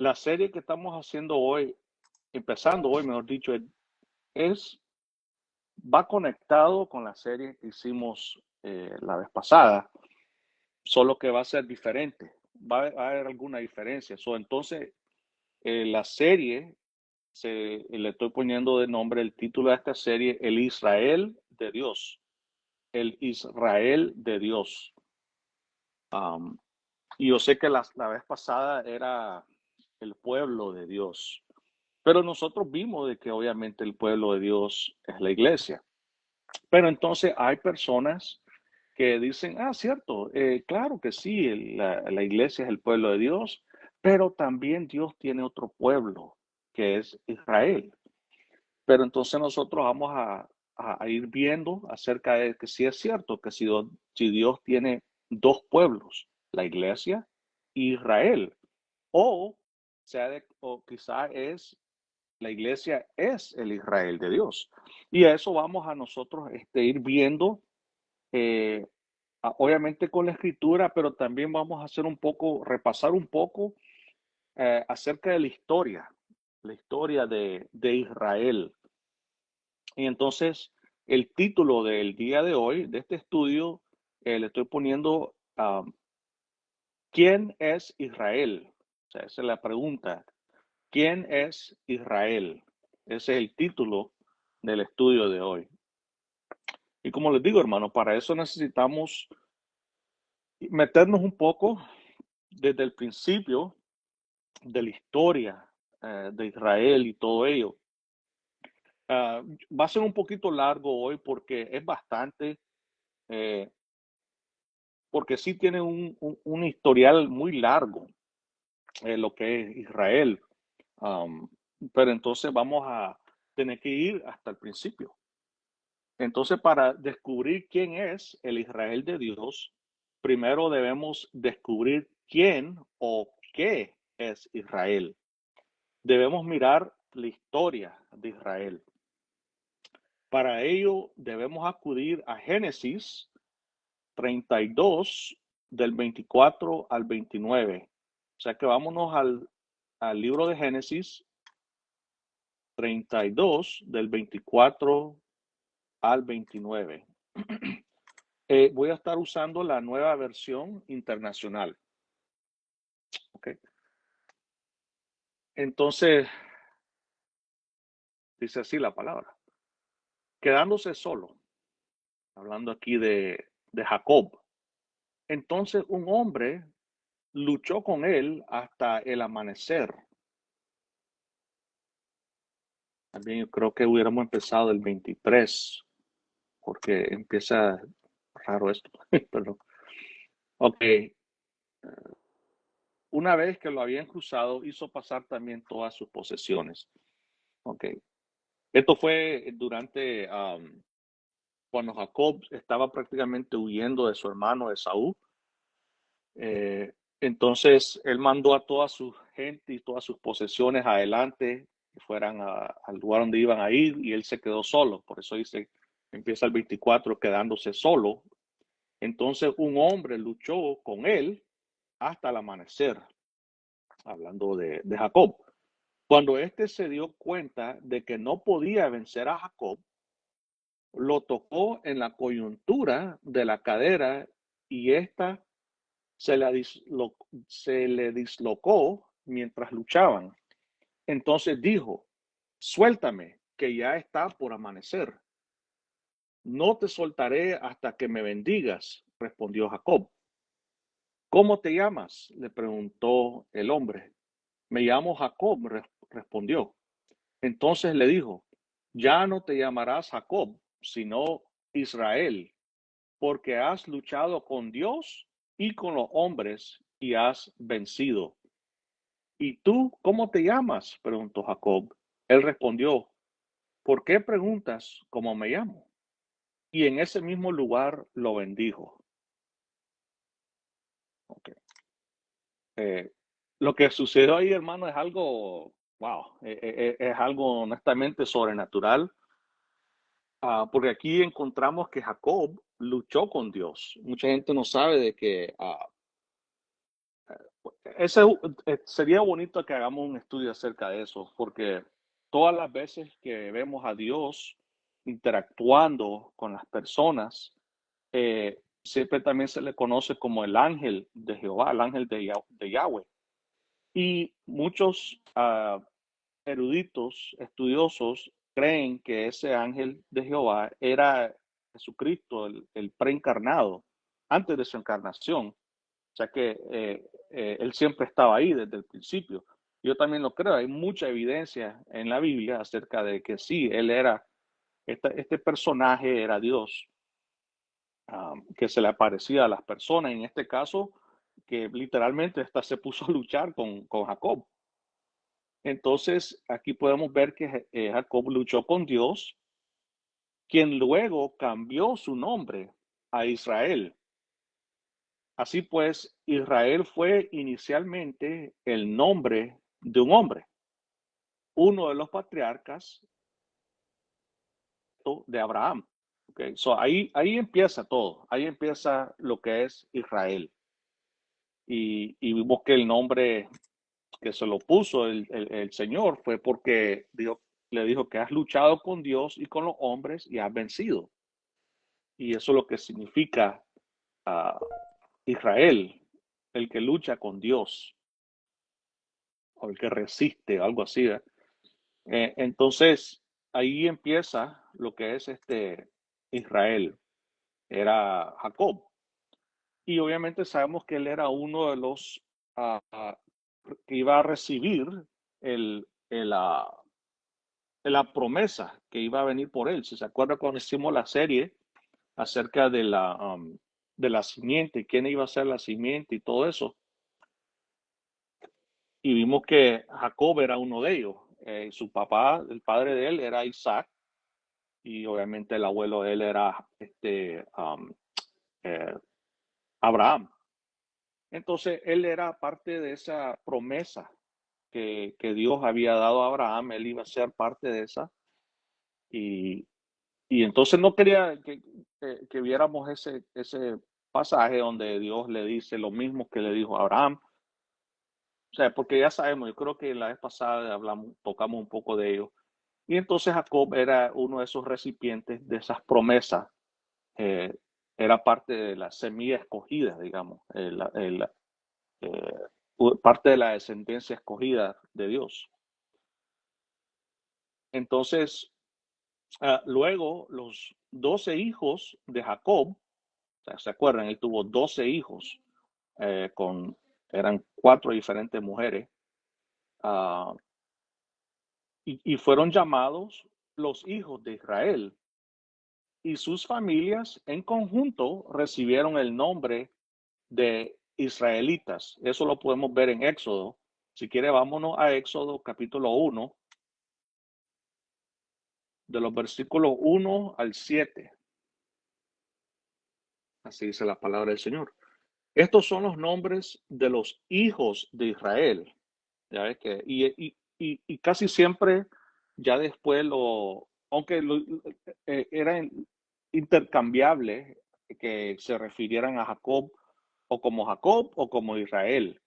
La serie que estamos haciendo hoy, empezando hoy, mejor dicho, es va conectado con la serie que hicimos la vez pasada, solo que va a ser diferente. Va a haber alguna diferencia. Entonces, la serie, le estoy poniendo de nombre el título de esta serie, El Israel de Dios. El Israel de Dios. Y yo sé que la vez pasada era el pueblo de Dios. Pero nosotros vimos de que obviamente el pueblo de Dios es la iglesia. Pero entonces hay personas que dicen, cierto, claro que sí, la iglesia es el pueblo de Dios, pero también Dios tiene otro pueblo, que es Israel. Pero entonces nosotros vamos a ir viendo acerca de que sí es cierto, que si Dios tiene dos pueblos, la iglesia y Israel, o, o quizá la iglesia es el Israel de Dios. Y a eso vamos a nosotros ir viendo, eh, obviamente con la escritura, pero también vamos a hacer un poco, repasar un poco acerca de la historia de Israel. Y entonces, el título del día de hoy, de este estudio, le estoy poniendo, ¿quién es Israel? O sea, esa es la pregunta. ¿Quién es Israel? Ese es el título del estudio de hoy. Y como les digo, hermano, para eso necesitamos meternos un poco desde el principio de la historia de Israel y todo ello. Va a ser un poquito largo hoy porque es bastante, eh, porque sí tiene un historial muy largo lo que es Israel. Um, pero entonces vamos a tener que ir hasta el principio. Entonces, para descubrir quién es el Israel de Dios, primero debemos descubrir quién o qué es Israel. Debemos mirar la historia de Israel. Para ello, debemos acudir a Génesis 32, del 24 al 29. O sea que vámonos al libro de Génesis 32, del 24 al 29. Voy a estar usando la nueva versión internacional. ¿Ok? Entonces, dice así la palabra. Quedándose solo, hablando aquí de Jacob. Entonces un hombre luchó con él hasta el amanecer. También yo creo que hubiéramos empezado el 23, porque empieza raro esto. Perdón. Ok. Una vez que lo habían cruzado, hizo pasar también todas sus posesiones. Ok. Esto fue durante cuando Jacob estaba prácticamente huyendo de su hermano Esaú. Entonces él mandó a toda su gente y todas sus posesiones adelante, que fueran al lugar donde iban a ir, y él se quedó solo. Por eso dice, empieza el 24 quedándose solo. Entonces un hombre luchó con él hasta el amanecer, hablando de Jacob. Cuando éste se dio cuenta de que no podía vencer a Jacob, lo tocó en la coyuntura de la cadera y ésta se le dislocó mientras luchaban. Entonces dijo, suéltame, que ya está por amanecer. No te soltaré hasta que me bendigas, respondió Jacob. ¿Cómo te llamas? Le preguntó el hombre. Me llamo Jacob, respondió. Entonces le dijo, ya no te llamarás Jacob, sino Israel, porque has luchado con Dios y con los hombres y has vencido. ¿Y tú cómo te llamas? Preguntó Jacob. Él respondió, ¿por qué preguntas cómo me llamo? Y en ese mismo lugar lo bendijo. Okay. Eh, lo que sucedió ahí, hermano, es algo, wow, es algo honestamente sobrenatural, porque aquí encontramos que Jacob luchó con Dios. Mucha gente no sabe de que Ese, sería bonito que hagamos un estudio acerca de eso, porque todas las veces que vemos a Dios interactuando con las personas, siempre también se le conoce como el ángel de Jehová, el ángel de Yahweh. Y muchos eruditos, estudiosos, creen que ese ángel de Jehová era Jesucristo, el preencarnado, antes de su encarnación. O sea que él siempre estaba ahí desde el principio. Yo también lo creo, hay mucha evidencia en la Biblia acerca de que sí, él era, este personaje era Dios, que se le aparecía a las personas, en este caso, que literalmente hasta se puso a luchar con Jacob. Entonces, aquí podemos ver que Jacob luchó con Dios, quien luego cambió su nombre a Israel. Así pues, Israel fue inicialmente el nombre de un hombre, uno de los patriarcas de Abraham. Okay, so ahí empieza todo, ahí empieza lo que es Israel. Y vimos que el nombre que se lo puso el Señor fue porque le dijo que has luchado con Dios y con los hombres y has vencido. Y eso es lo que significa uh, Israel, el que lucha con Dios o el que resiste, algo así. Entonces, ahí empieza lo que es Israel, era Jacob. Y obviamente sabemos que él era uno de los que iba a recibir el, el, uh, la promesa que iba a venir por él. Si se acuerda cuando hicimos la serie acerca de la simiente, quién iba a ser la simiente y todo eso, y vimos que Jacob era uno de ellos. Su papá, el padre de él, era Isaac, y obviamente el abuelo de él era eh, Abraham. Entonces, él era parte de esa promesa que Dios había dado a Abraham, él iba a ser parte de esa. Y, y entonces no quería que viéramos ese pasaje donde Dios le dice lo mismo que le dijo a Abraham. O sea, porque ya sabemos, yo creo que la vez pasada tocamos un poco de ello. Y entonces Jacob era uno de esos recipientes de esas promesas. eh, Era parte de la semilla escogida, digamos, eh, parte de la descendencia escogida de Dios. Entonces, luego los 12 hijos de Jacob, o sea, ¿se acuerdan? Él tuvo 12 hijos, eran 4 diferentes mujeres, uh, y fueron llamados los hijos de Israel. Y sus familias en conjunto recibieron el nombre de israelitas. Eso lo podemos ver en Éxodo. Si quiere, vámonos a Éxodo capítulo 1, de los versículos 1 al 7. Así dice la palabra del Señor. Estos son los nombres de los hijos de Israel. Ya ves que, y casi siempre, ya después aunque eran intercambiables, que se refirieran a Jacob o como Israel,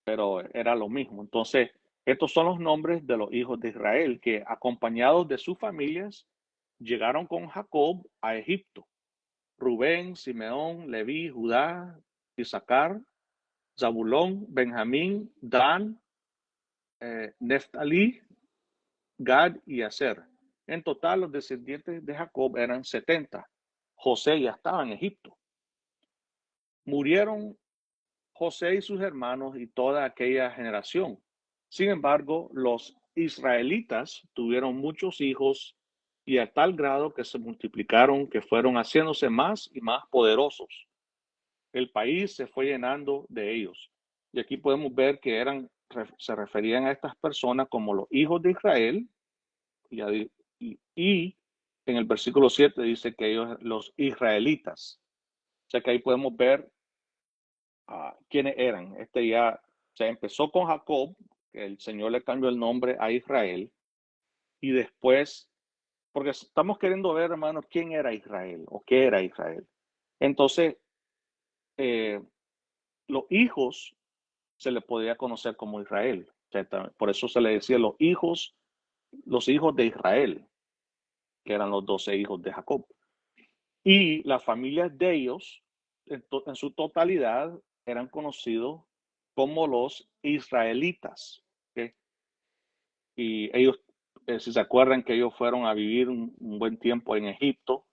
pero era lo mismo. Entonces, estos son los nombres de los hijos de Israel que, acompañados de sus familias, llegaron con Jacob a Egipto. Rubén, Simeón, Leví, Judá, Isaacar, Zabulón, Benjamín, Dan, Neftalí, Gad y Aser. En total, los descendientes de Jacob eran 70. José ya estaba en Egipto. Murieron José y sus hermanos y toda aquella generación. Sin embargo, los israelitas tuvieron muchos hijos y a tal grado que se multiplicaron, que fueron haciéndose más y más poderosos. El país se fue llenando de ellos. Y aquí podemos ver que se referían a estas personas como los hijos de Israel, y en el versículo 7 dice que ellos, los israelitas. O sea que ahí podemos ver quiénes eran. Ya se empezó con Jacob, que el Señor le cambió el nombre a Israel, y después, porque estamos queriendo ver, hermanos, quién era Israel o qué era Israel. Entonces, los hijos se le podía conocer como Israel. O sea, por eso se le decía los hijos de Israel, que eran los 12 hijos de Jacob. Y las familias de ellos, en su totalidad, eran conocidos como los israelitas. ¿Okay? Y ellos, si se acuerdan que ellos fueron a vivir un buen tiempo en Egipto,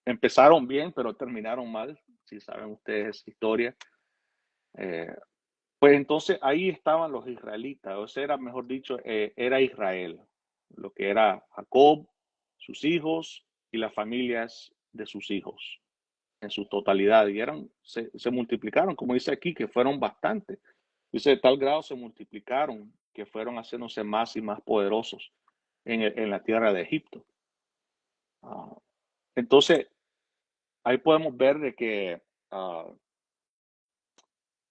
empezaron bien, pero terminaron mal, si saben ustedes esa historia. Eh, pues entonces ahí estaban los israelitas, o sea, era, mejor dicho, era Israel, lo que era Jacob, sus hijos y las familias de sus hijos en su totalidad. Y se multiplicaron, como dice aquí, que fueron bastantes. Dice, de tal grado se multiplicaron que fueron haciéndose más y más poderosos en la tierra de Egipto. Uh, entonces, ahí podemos ver de que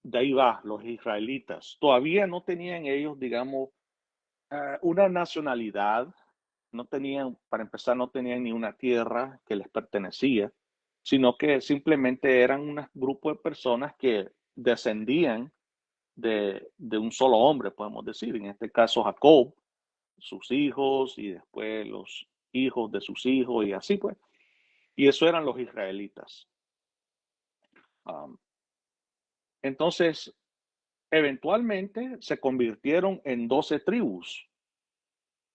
de ahí va, los israelitas. Todavía no tenían ellos, digamos, una nacionalidad, no tenían, para empezar, no tenían ni una tierra que les pertenecía, sino que simplemente eran un grupo de personas que descendían de un solo hombre, podemos decir, en este caso Jacob, sus hijos y después los hijos de sus hijos y así pues. Y eso eran los israelitas. Um, entonces, eventualmente se convirtieron en 12 tribus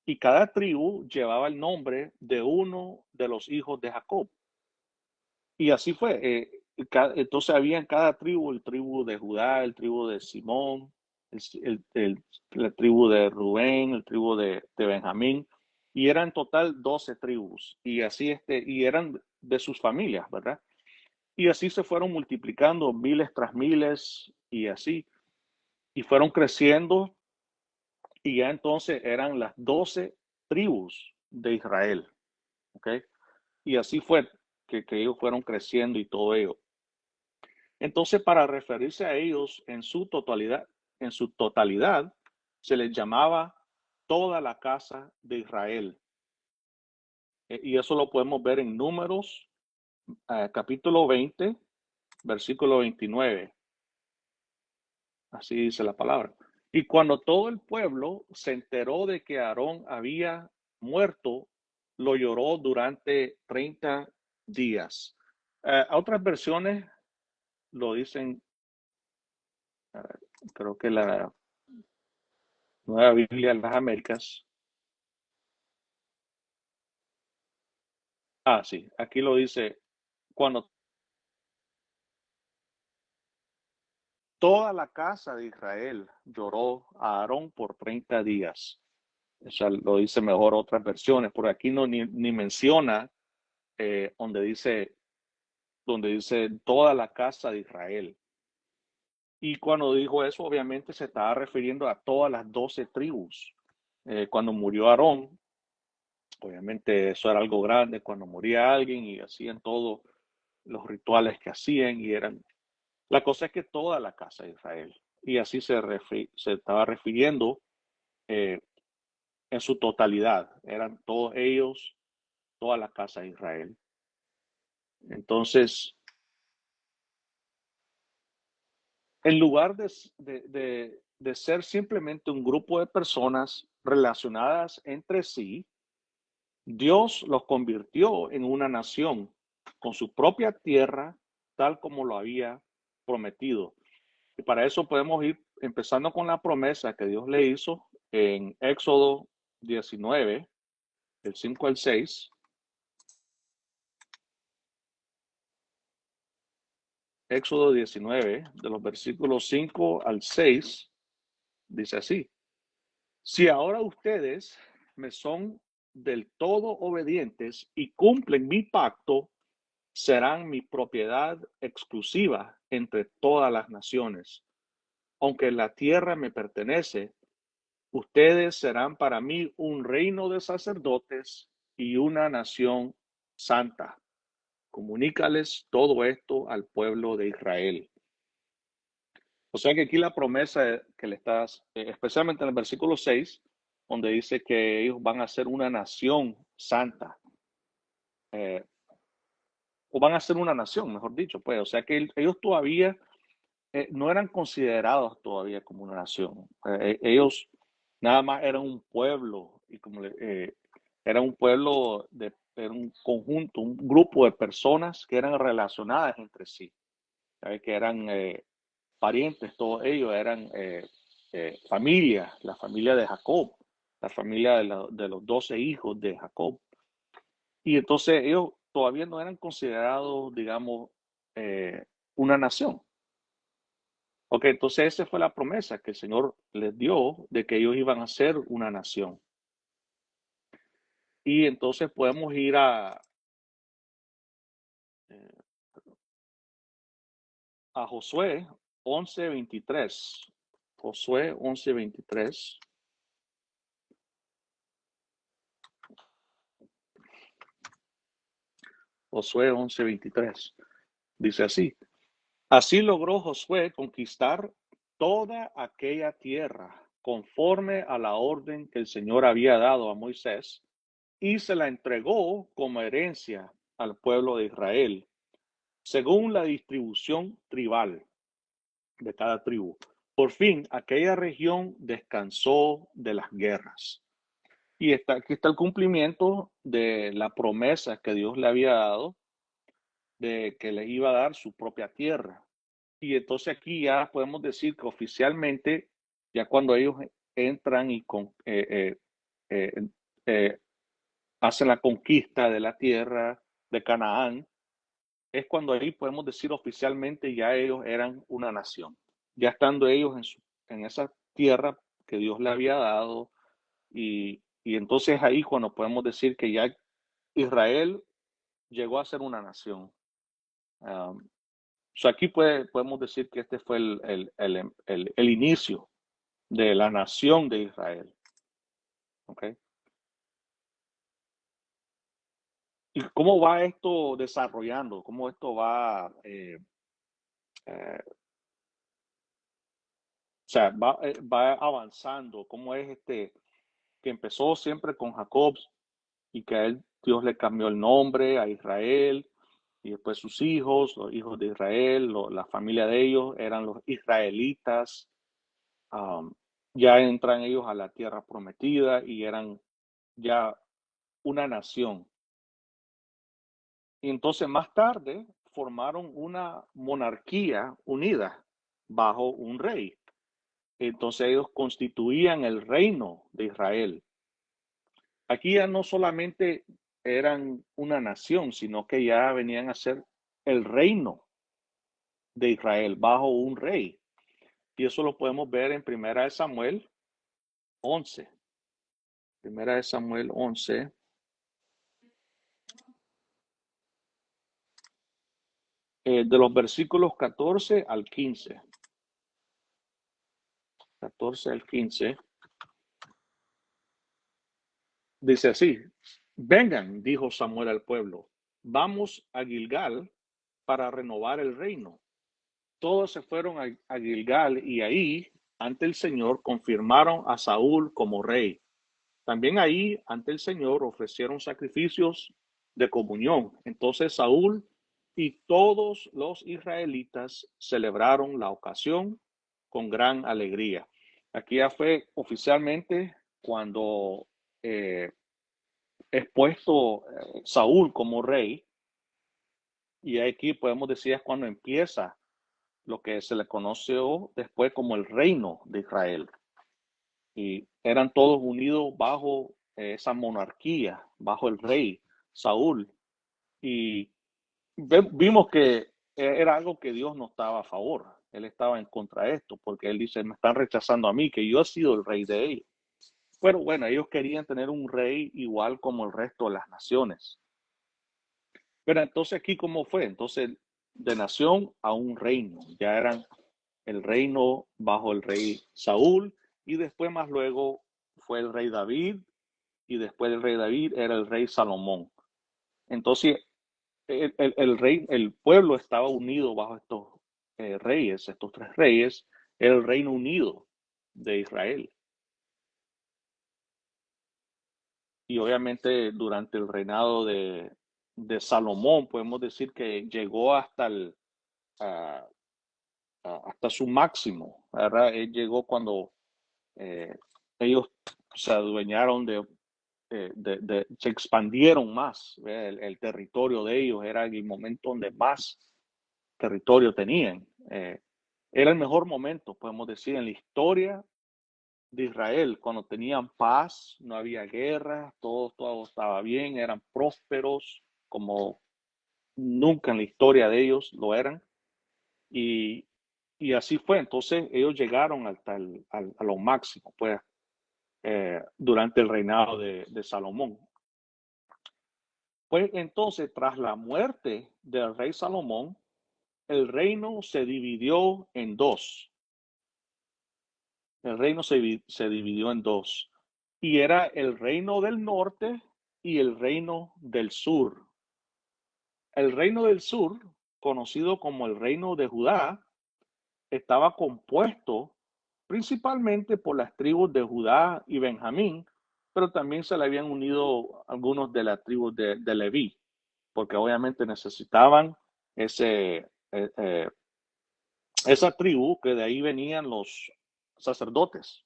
y cada tribu llevaba el nombre de uno de los hijos de Jacob. Y así fue. Entonces había en cada tribu, el tribu de Judá, el tribu de Simón, la tribu de Rubén, el tribu de Benjamín, y eran en total 12 tribus, y así y eran de sus familias, ¿verdad? Y así se fueron multiplicando miles tras miles, y así, y fueron creciendo, y ya entonces eran las 12 tribus de Israel, ¿ok? Y así fue que ellos fueron creciendo y todo ello. Entonces, para referirse a ellos en su totalidad, se les llamaba toda la casa de Israel. Y eso lo podemos ver en Números, capítulo 20, versículo 29. Así dice la palabra. Y cuando todo el pueblo se enteró de que Aarón había muerto, lo lloró durante 30 días. Otras versiones lo dicen, creo que la Nueva Biblia de las Américas. Ah, sí, aquí lo dice, cuando toda la casa de Israel lloró a Aarón por 30 días. Eso lo dice mejor otras versiones, por aquí no ni menciona donde dice toda la casa de Israel. Y cuando dijo eso, obviamente se estaba refiriendo a todas las 12 tribus. Cuando murió Aarón, obviamente eso era algo grande, cuando moría alguien y hacían todos los rituales que hacían y eran. La cosa es que toda la casa de Israel, y así se estaba refiriendo eh, en su totalidad, eran todos ellos, toda la casa de Israel. Entonces, en lugar de ser simplemente un grupo de personas relacionadas entre sí, Dios los convirtió en una nación con su propia tierra, tal como lo había prometido. Y para eso podemos ir empezando con la promesa que Dios le hizo en Éxodo 19, del 5 al 6. Éxodo 19, de los versículos 5 al 6, dice así: Si ahora ustedes me son del todo obedientes y cumplen mi pacto, serán mi propiedad exclusiva entre todas las naciones. Aunque la tierra me pertenece, ustedes serán para mí un reino de sacerdotes y una nación santa. Comunícales todo esto al pueblo de Israel. O sea que aquí la promesa que le estás, especialmente en el versículo 6, donde dice que ellos van a ser una nación santa, o van a ser una nación, mejor dicho, pues, o sea que ellos todavía no eran considerados todavía como una nación. Ellos nada más eran un pueblo y era un pueblo era un conjunto, un grupo de personas que eran relacionadas entre sí, ¿sabes? Que eran parientes, todos ellos eran familia, la familia de Jacob, la familia de los 12 hijos de Jacob. Y entonces ellos todavía no eran considerados, digamos, eh, una nación. Ok, entonces esa fue la promesa que el Señor les dio de que ellos iban a ser una nación. Y entonces podemos ir eh, a Josué 11:23. Josué 11:23. Josué 11:23. Dice así. Así logró Josué conquistar toda aquella tierra conforme a la orden que el Señor había dado a Moisés y se la entregó como herencia al pueblo de Israel, según la distribución tribal de cada tribu. Por fin, aquella región descansó de las guerras. Y aquí está el cumplimiento de la promesa que Dios le había dado de que les iba a dar su propia tierra. Y entonces aquí ya podemos decir que oficialmente, ya cuando ellos entran y eh, eh, hacen la conquista de la tierra de Canaán, es cuando ahí podemos decir oficialmente ya ellos eran una nación. Ya estando ellos en esa tierra que Dios le había dado, y entonces ahí cuando podemos decir que ya Israel llegó a ser una nación. Um, aquí podemos decir que este fue el inicio de la nación de Israel. ¿Okay? ¿Y cómo va esto desarrollando? ¿Cómo esto va, o sea, va avanzando? ¿Cómo es que empezó siempre con Jacob y que a él Dios le cambió el nombre a Israel y después sus hijos, los hijos de Israel, la familia de ellos eran los israelitas. um, ya entran ellos a la tierra prometida y eran ya una nación. Y entonces más tarde formaron una monarquía unida bajo un rey. Entonces ellos constituían el reino de Israel. Aquí ya no solamente eran una nación, sino que ya venían a ser el reino de Israel bajo un rey. Y eso lo podemos ver en Primera de Samuel 11. Primera de Samuel 11, de los versículos 14 al 15. 14 al 15. Dice así: Vengan, dijo Samuel al pueblo, vamos a Gilgal para renovar el reino. Todos se fueron a Gilgal y ahí, ante el Señor, confirmaron a Saúl como rey. También ahí, ante el Señor, ofrecieron sacrificios de comunión. Entonces Saúl y todos los israelitas celebraron la ocasión con gran alegría. Aquí ya fue oficialmente cuando eh, es puesto Saúl como rey, y aquí podemos decir es cuando empieza lo que se le conoció después como el reino de Israel. Y eran todos unidos bajo esa monarquía, bajo el rey Saúl. Y vimos que era algo que Dios no estaba a favor. Él estaba en contra de esto, porque él dice, me están rechazando a mí, que yo he sido el rey de ellos. Pero bueno, ellos querían tener un rey igual como el resto de las naciones. Pero entonces aquí, ¿cómo fue? Entonces, de nación a un reino. Ya eran el reino bajo el rey Saúl, y después más luego fue el rey David, y después del rey David era el rey Salomón. Entonces, el pueblo estaba unido bajo estos reyes, estos tres reyes, era el reino unido de Israel. Y obviamente durante el reinado de Salomón, podemos decir que llegó hasta hasta su máximo, ¿verdad? Él llegó cuando ellos se adueñaron se expandieron más, el territorio de ellos era el momento donde más territorio tenían. Era el mejor momento, podemos decir, en la historia de Israel, cuando tenían paz, no había guerra, todo estaba bien, eran prósperos como nunca en la historia de ellos lo eran. Y, y así fue. Entonces ellos llegaron a lo máximo, pues, durante el reinado de Salomón. Pues entonces, tras la muerte del rey Salomón, el reino se dividió en dos. El reino se dividió en dos. Y era el reino del norte y el reino del sur. El reino del sur, conocido como el reino de Judá, estaba compuesto principalmente por las tribus de Judá y Benjamín, pero también se le habían unido algunos de las tribus de Leví, porque obviamente necesitaban ese, esa tribu, que de ahí venían los sacerdotes,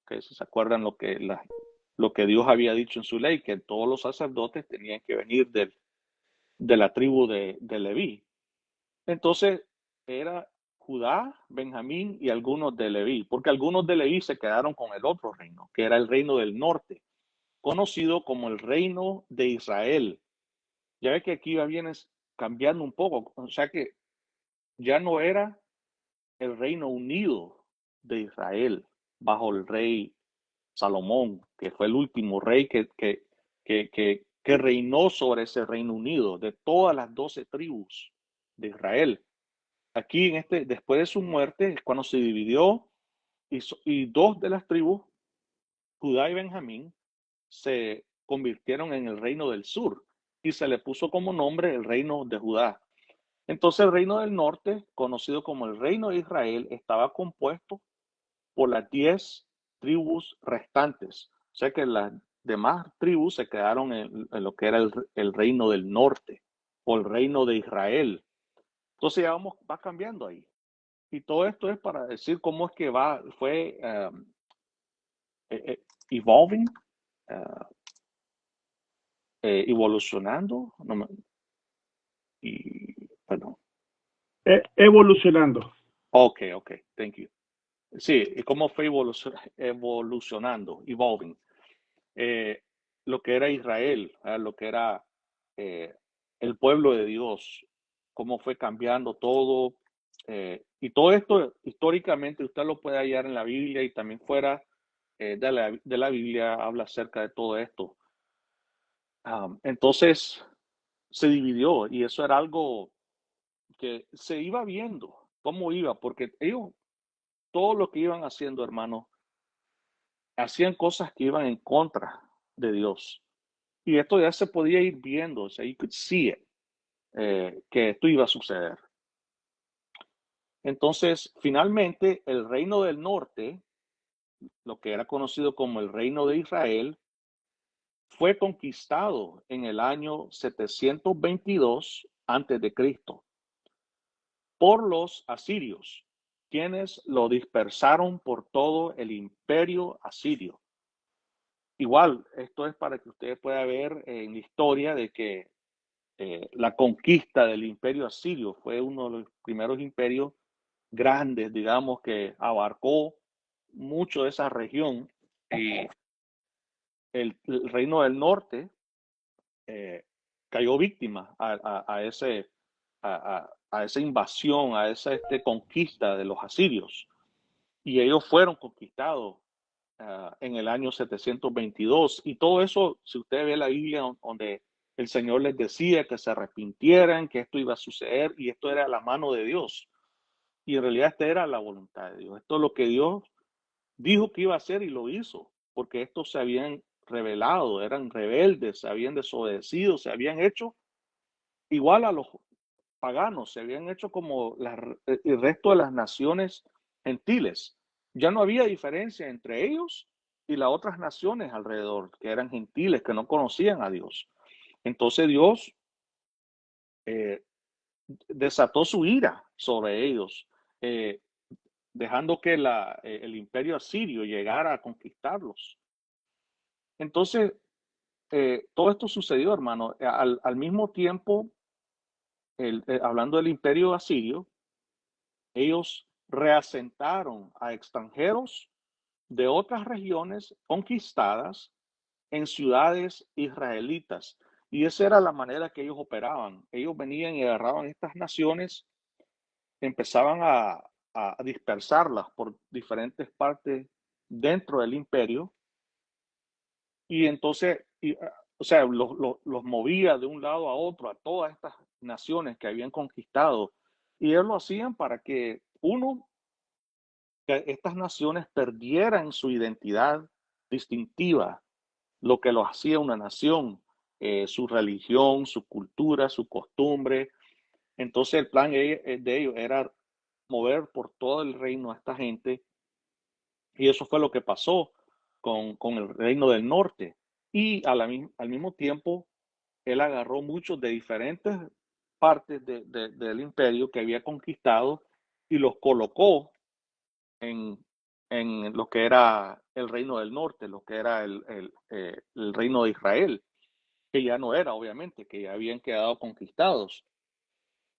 que si se acuerdan lo que Dios había dicho en su ley, que todos los sacerdotes tenían que venir de la tribu de Leví. Entonces era Judá, Benjamín y algunos de Leví, porque algunos de Leví se quedaron con el otro reino, que era el reino del norte, conocido como el reino de Israel. Ya ve que aquí va bien cambiando un poco, o sea que ya no era el Reino Unido de Israel bajo el rey Salomón, que fue el último rey que reinó sobre ese Reino Unido de todas las 12 tribus de Israel. Aquí, después de su muerte, es cuando se dividió y dos de las tribus, Judá y Benjamín, se convirtieron en el Reino del Sur y se le puso como nombre el Reino de Judá. Entonces el reino del norte, conocido como el reino de Israel, estaba compuesto por las 10 tribus restantes. O sea que las demás tribus se quedaron en lo que era el reino del norte o el reino de Israel. Entonces ya va cambiando ahí. Y todo esto es para decir cómo es que fue evolving, uh, evolucionando. Perdón. Evolucionando. Ok, thank you. Sí, cómo fue evolucionando, evolving. Eh, lo que era Israel, lo que era eh, el pueblo de Dios, cómo fue cambiando todo. Y todo esto históricamente usted lo puede hallar en la Biblia y también fuera de la Biblia habla acerca de todo esto. Entonces se dividió y eso era algo que se iba viendo, cómo iba, porque ellos, todo lo que iban haciendo, hermanos, hacían cosas que iban en contra de Dios. Y esto ya se podía ir viendo, o sea, you could see it, que esto iba a suceder. Entonces, finalmente, el reino del norte, lo que era conocido como el reino de Israel, fue conquistado en el año 722 antes de Cristo por los asirios, quienes lo dispersaron por todo el imperio asirio. Igual, esto es para que ustedes puedan ver en la historia de que la conquista del imperio asirio fue uno de los primeros imperios grandes, digamos, que abarcó mucho de esa región. Y el reino del norte cayó víctima a esa invasión, a esa conquista de los asirios. Y ellos fueron conquistados en el año 722. Y todo eso, si usted ve la Biblia, donde el Señor les decía que se arrepintieran, que esto iba a suceder, y esto era la mano de Dios. Y en realidad esta era la voluntad de Dios. Esto es lo que Dios dijo que iba a hacer y lo hizo, porque estos se habían rebelado, eran rebeldes, se habían desobedecido, se habían hecho igual a los paganos, se habían hecho como el resto de las naciones gentiles. Ya no había diferencia entre ellos y las otras naciones alrededor, que eran gentiles, que no conocían a Dios. Entonces Dios desató su ira sobre ellos eh, dejando que el imperio asirio llegara a conquistarlos. Entonces, todo esto sucedió, hermano, al mismo tiempo, hablando del imperio asirio, ellos reasentaron a extranjeros de otras regiones conquistadas en ciudades israelitas. Y esa era la manera que ellos operaban. Ellos venían y agarraban estas naciones, empezaban a dispersarlas por diferentes partes dentro del imperio y entonces, o sea, los movía de un lado a otro, a todas estas naciones que habían conquistado. Y ellos lo hacían para que, uno, que estas naciones perdieran su identidad distintiva, lo que los hacía una nación, su religión, su cultura, su costumbre. Entonces el plan de ellos era mover por todo el reino a esta gente y eso fue lo que pasó con el reino del norte. Y al mismo tiempo, él agarró muchos de diferentes partes del imperio que había conquistado y los colocó en, en lo que era el reino del norte, lo que era el reino de Israel, que ya no era, obviamente, que ya habían quedado conquistados.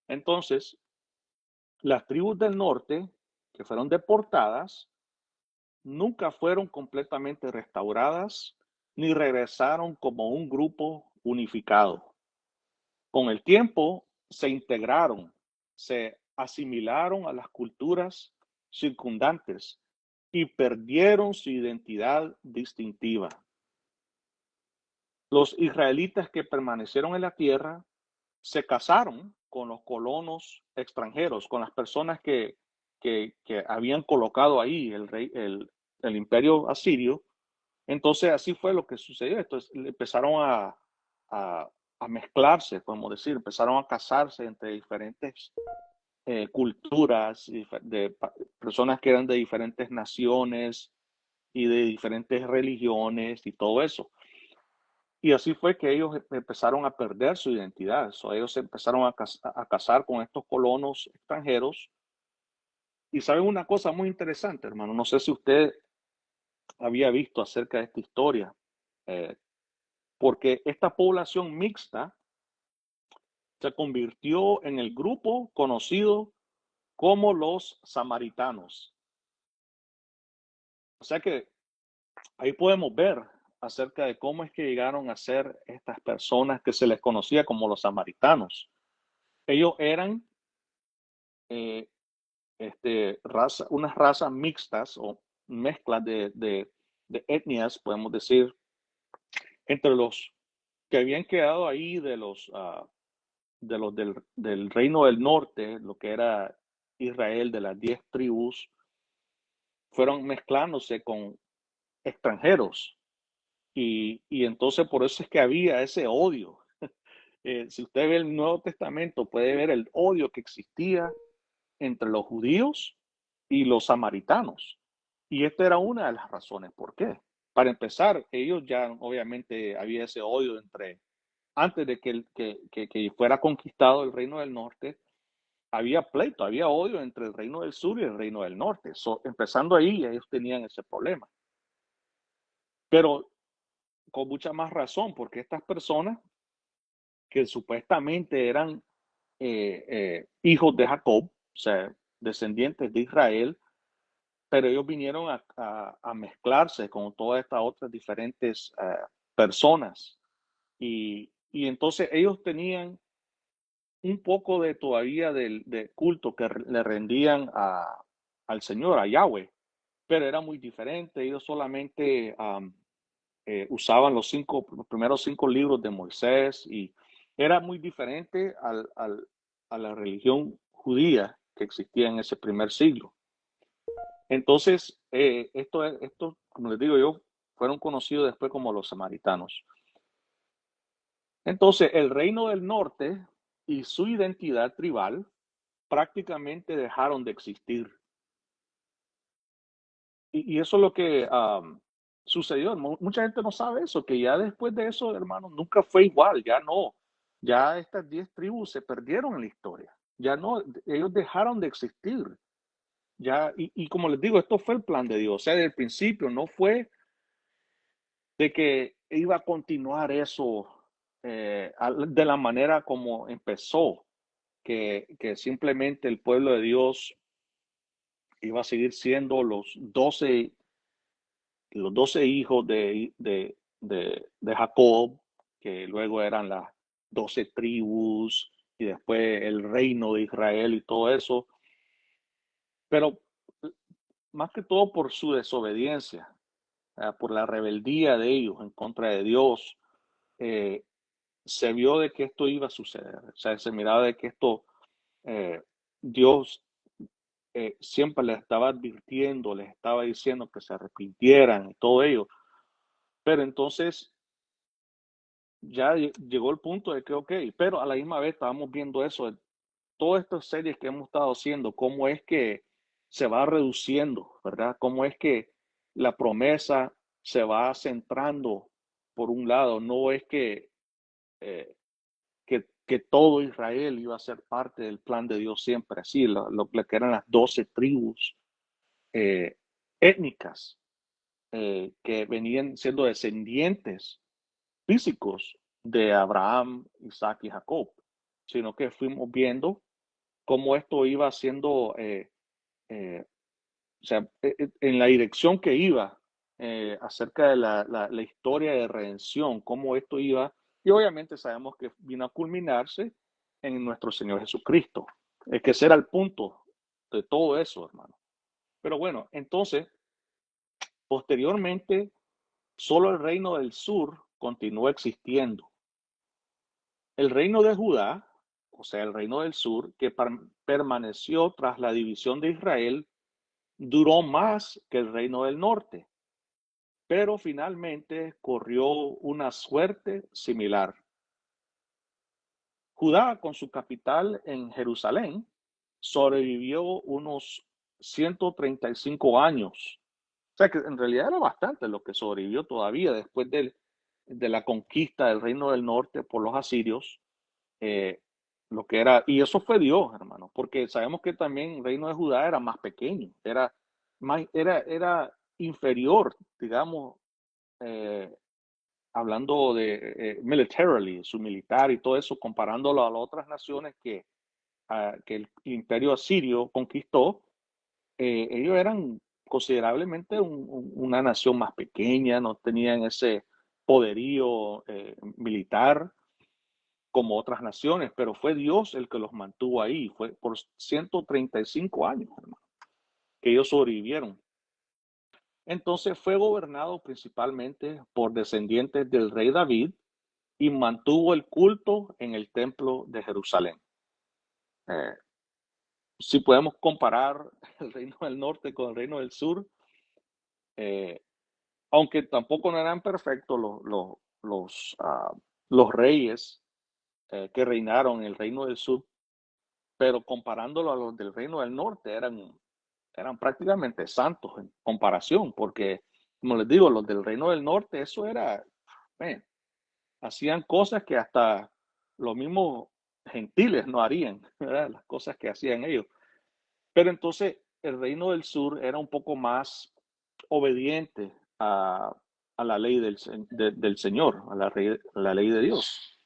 Entonces, las tribus del norte, que fueron deportadas, nunca fueron completamente restauradas ni regresaron como un grupo unificado. Con el tiempo se integraron, se asimilaron a las culturas circundantes y perdieron su identidad distintiva. Los israelitas que permanecieron en la tierra se casaron con los colonos extranjeros, con las personas que habían colocado ahí el imperio asirio. Entonces así fue lo que sucedió. Entonces empezaron a mezclarse, podemos decir, empezaron a casarse entre diferentes culturas, personas que eran de diferentes naciones y de diferentes religiones y todo eso. Y así fue que ellos empezaron a perder su identidad. Ellos se empezaron a casar con estos colonos extranjeros. Y saben una cosa muy interesante, hermano. No sé si usted había visto acerca de esta historia, eh, porque esta población mixta se convirtió en el grupo conocido como los samaritanos. O sea que ahí podemos ver acerca de cómo es que llegaron a ser estas personas que se les conocía como los samaritanos. Ellos eran eh, unas razas mixtas o mezclas de etnias, podemos decir, entre los que habían quedado ahí del reino del norte, lo que era Israel, de las 10 tribus, fueron mezclándose con extranjeros. Y entonces por eso es que había ese odio. Si usted ve el Nuevo Testamento, puede ver el odio que existía entre los judíos y los samaritanos. Y esta era una de las razones. ¿Por qué? Para empezar, ellos ya obviamente había ese odio antes de que fuera conquistado el reino del norte, había pleito, había odio entre el reino del sur y el reino del norte. Empezando ahí, ellos tenían ese problema. Pero con mucha más razón, porque estas personas que supuestamente eran hijos de Jacob, o sea, descendientes de Israel, pero ellos vinieron a mezclarse con todas estas otras diferentes personas. Y entonces ellos tenían un poco de todavía de culto que le rendían al Señor, a Yahweh, pero era muy diferente. Ellos solamente usaban los primeros 5 libros de Moisés y era muy diferente a la religión judía que existía en ese primer siglo. Entonces, esto, como les digo yo, fueron conocidos después como los samaritanos. Entonces, el reino del norte y su identidad tribal prácticamente dejaron de existir. Y eso es lo que sucedió. Mucha gente no sabe eso, que ya después de eso, hermano, nunca fue igual, ya no. Ya estas 10 tribus se perdieron en la historia. Ya no, ellos dejaron de existir. ya, y como les digo, esto fue el plan de Dios. O sea, desde el principio no fue de que iba a continuar eso de la manera como empezó, que simplemente el pueblo de Dios iba a seguir siendo los 12 hijos de Jacob, que luego eran las 12 tribus y después el reino de Israel y todo eso, pero más que todo por su desobediencia, por la rebeldía de ellos en contra de Dios, eh, se vio de que esto iba a suceder. O sea, se miraba de que esto, eh, Dios siempre les estaba advirtiendo, les estaba diciendo que se arrepintieran y todo ello. Pero entonces ya llegó el punto de que, ok, pero a la misma vez estábamos viendo eso, de todas estas series que hemos estado haciendo, cómo es que se va reduciendo, ¿verdad? Cómo es que la promesa se va centrando por un lado, no es que todo Israel iba a ser parte del plan de Dios siempre, así, lo que eran las 12 tribus eh, étnicas que venían siendo descendientes físicos de Abraham, Isaac y Jacob, sino que fuimos viendo cómo esto iba siendo, o sea, en la dirección que iba acerca de la historia de redención, cómo esto iba, y obviamente sabemos que vino a culminarse en nuestro Señor Jesucristo. Es que ese era el punto de todo eso, hermano. Pero bueno, entonces, posteriormente, solo el reino del sur continuó existiendo. El reino de Judá, o sea, el reino del sur, que permaneció tras la división de Israel, duró más que el reino del norte, pero finalmente corrió una suerte similar. Judá, con su capital en Jerusalén, sobrevivió unos 135 años. O sea que en realidad era bastante lo que sobrevivió todavía después de la conquista del reino del norte por los asirios. eh, lo que era, y eso fue Dios, hermano, porque sabemos que también el reino de Judá era más pequeño, era inferior, digamos, eh, hablando de militarily, su militar y todo eso, comparándolo a las otras naciones que el imperio asirio conquistó, ellos eran considerablemente una nación más pequeña, no tenían ese poderío militar como otras naciones, pero fue Dios el que los mantuvo ahí, fue por 135 años, hermano, que ellos sobrevivieron. Entonces fue gobernado principalmente por descendientes del rey David y mantuvo el culto en el templo de Jerusalén. Eh, si podemos comparar el reino del norte con el reino del sur, eh, aunque tampoco no eran perfectos los reyes que reinaron en el reino del sur, pero comparándolo a los del reino del norte, eran prácticamente santos en comparación, porque, como les digo, los del reino del norte, eso era, man, hacían cosas que hasta los mismos gentiles no harían, ¿verdad? Las cosas que hacían ellos. Pero entonces el reino del sur era un poco más obediente a la ley del Señor, a la ley de Dios.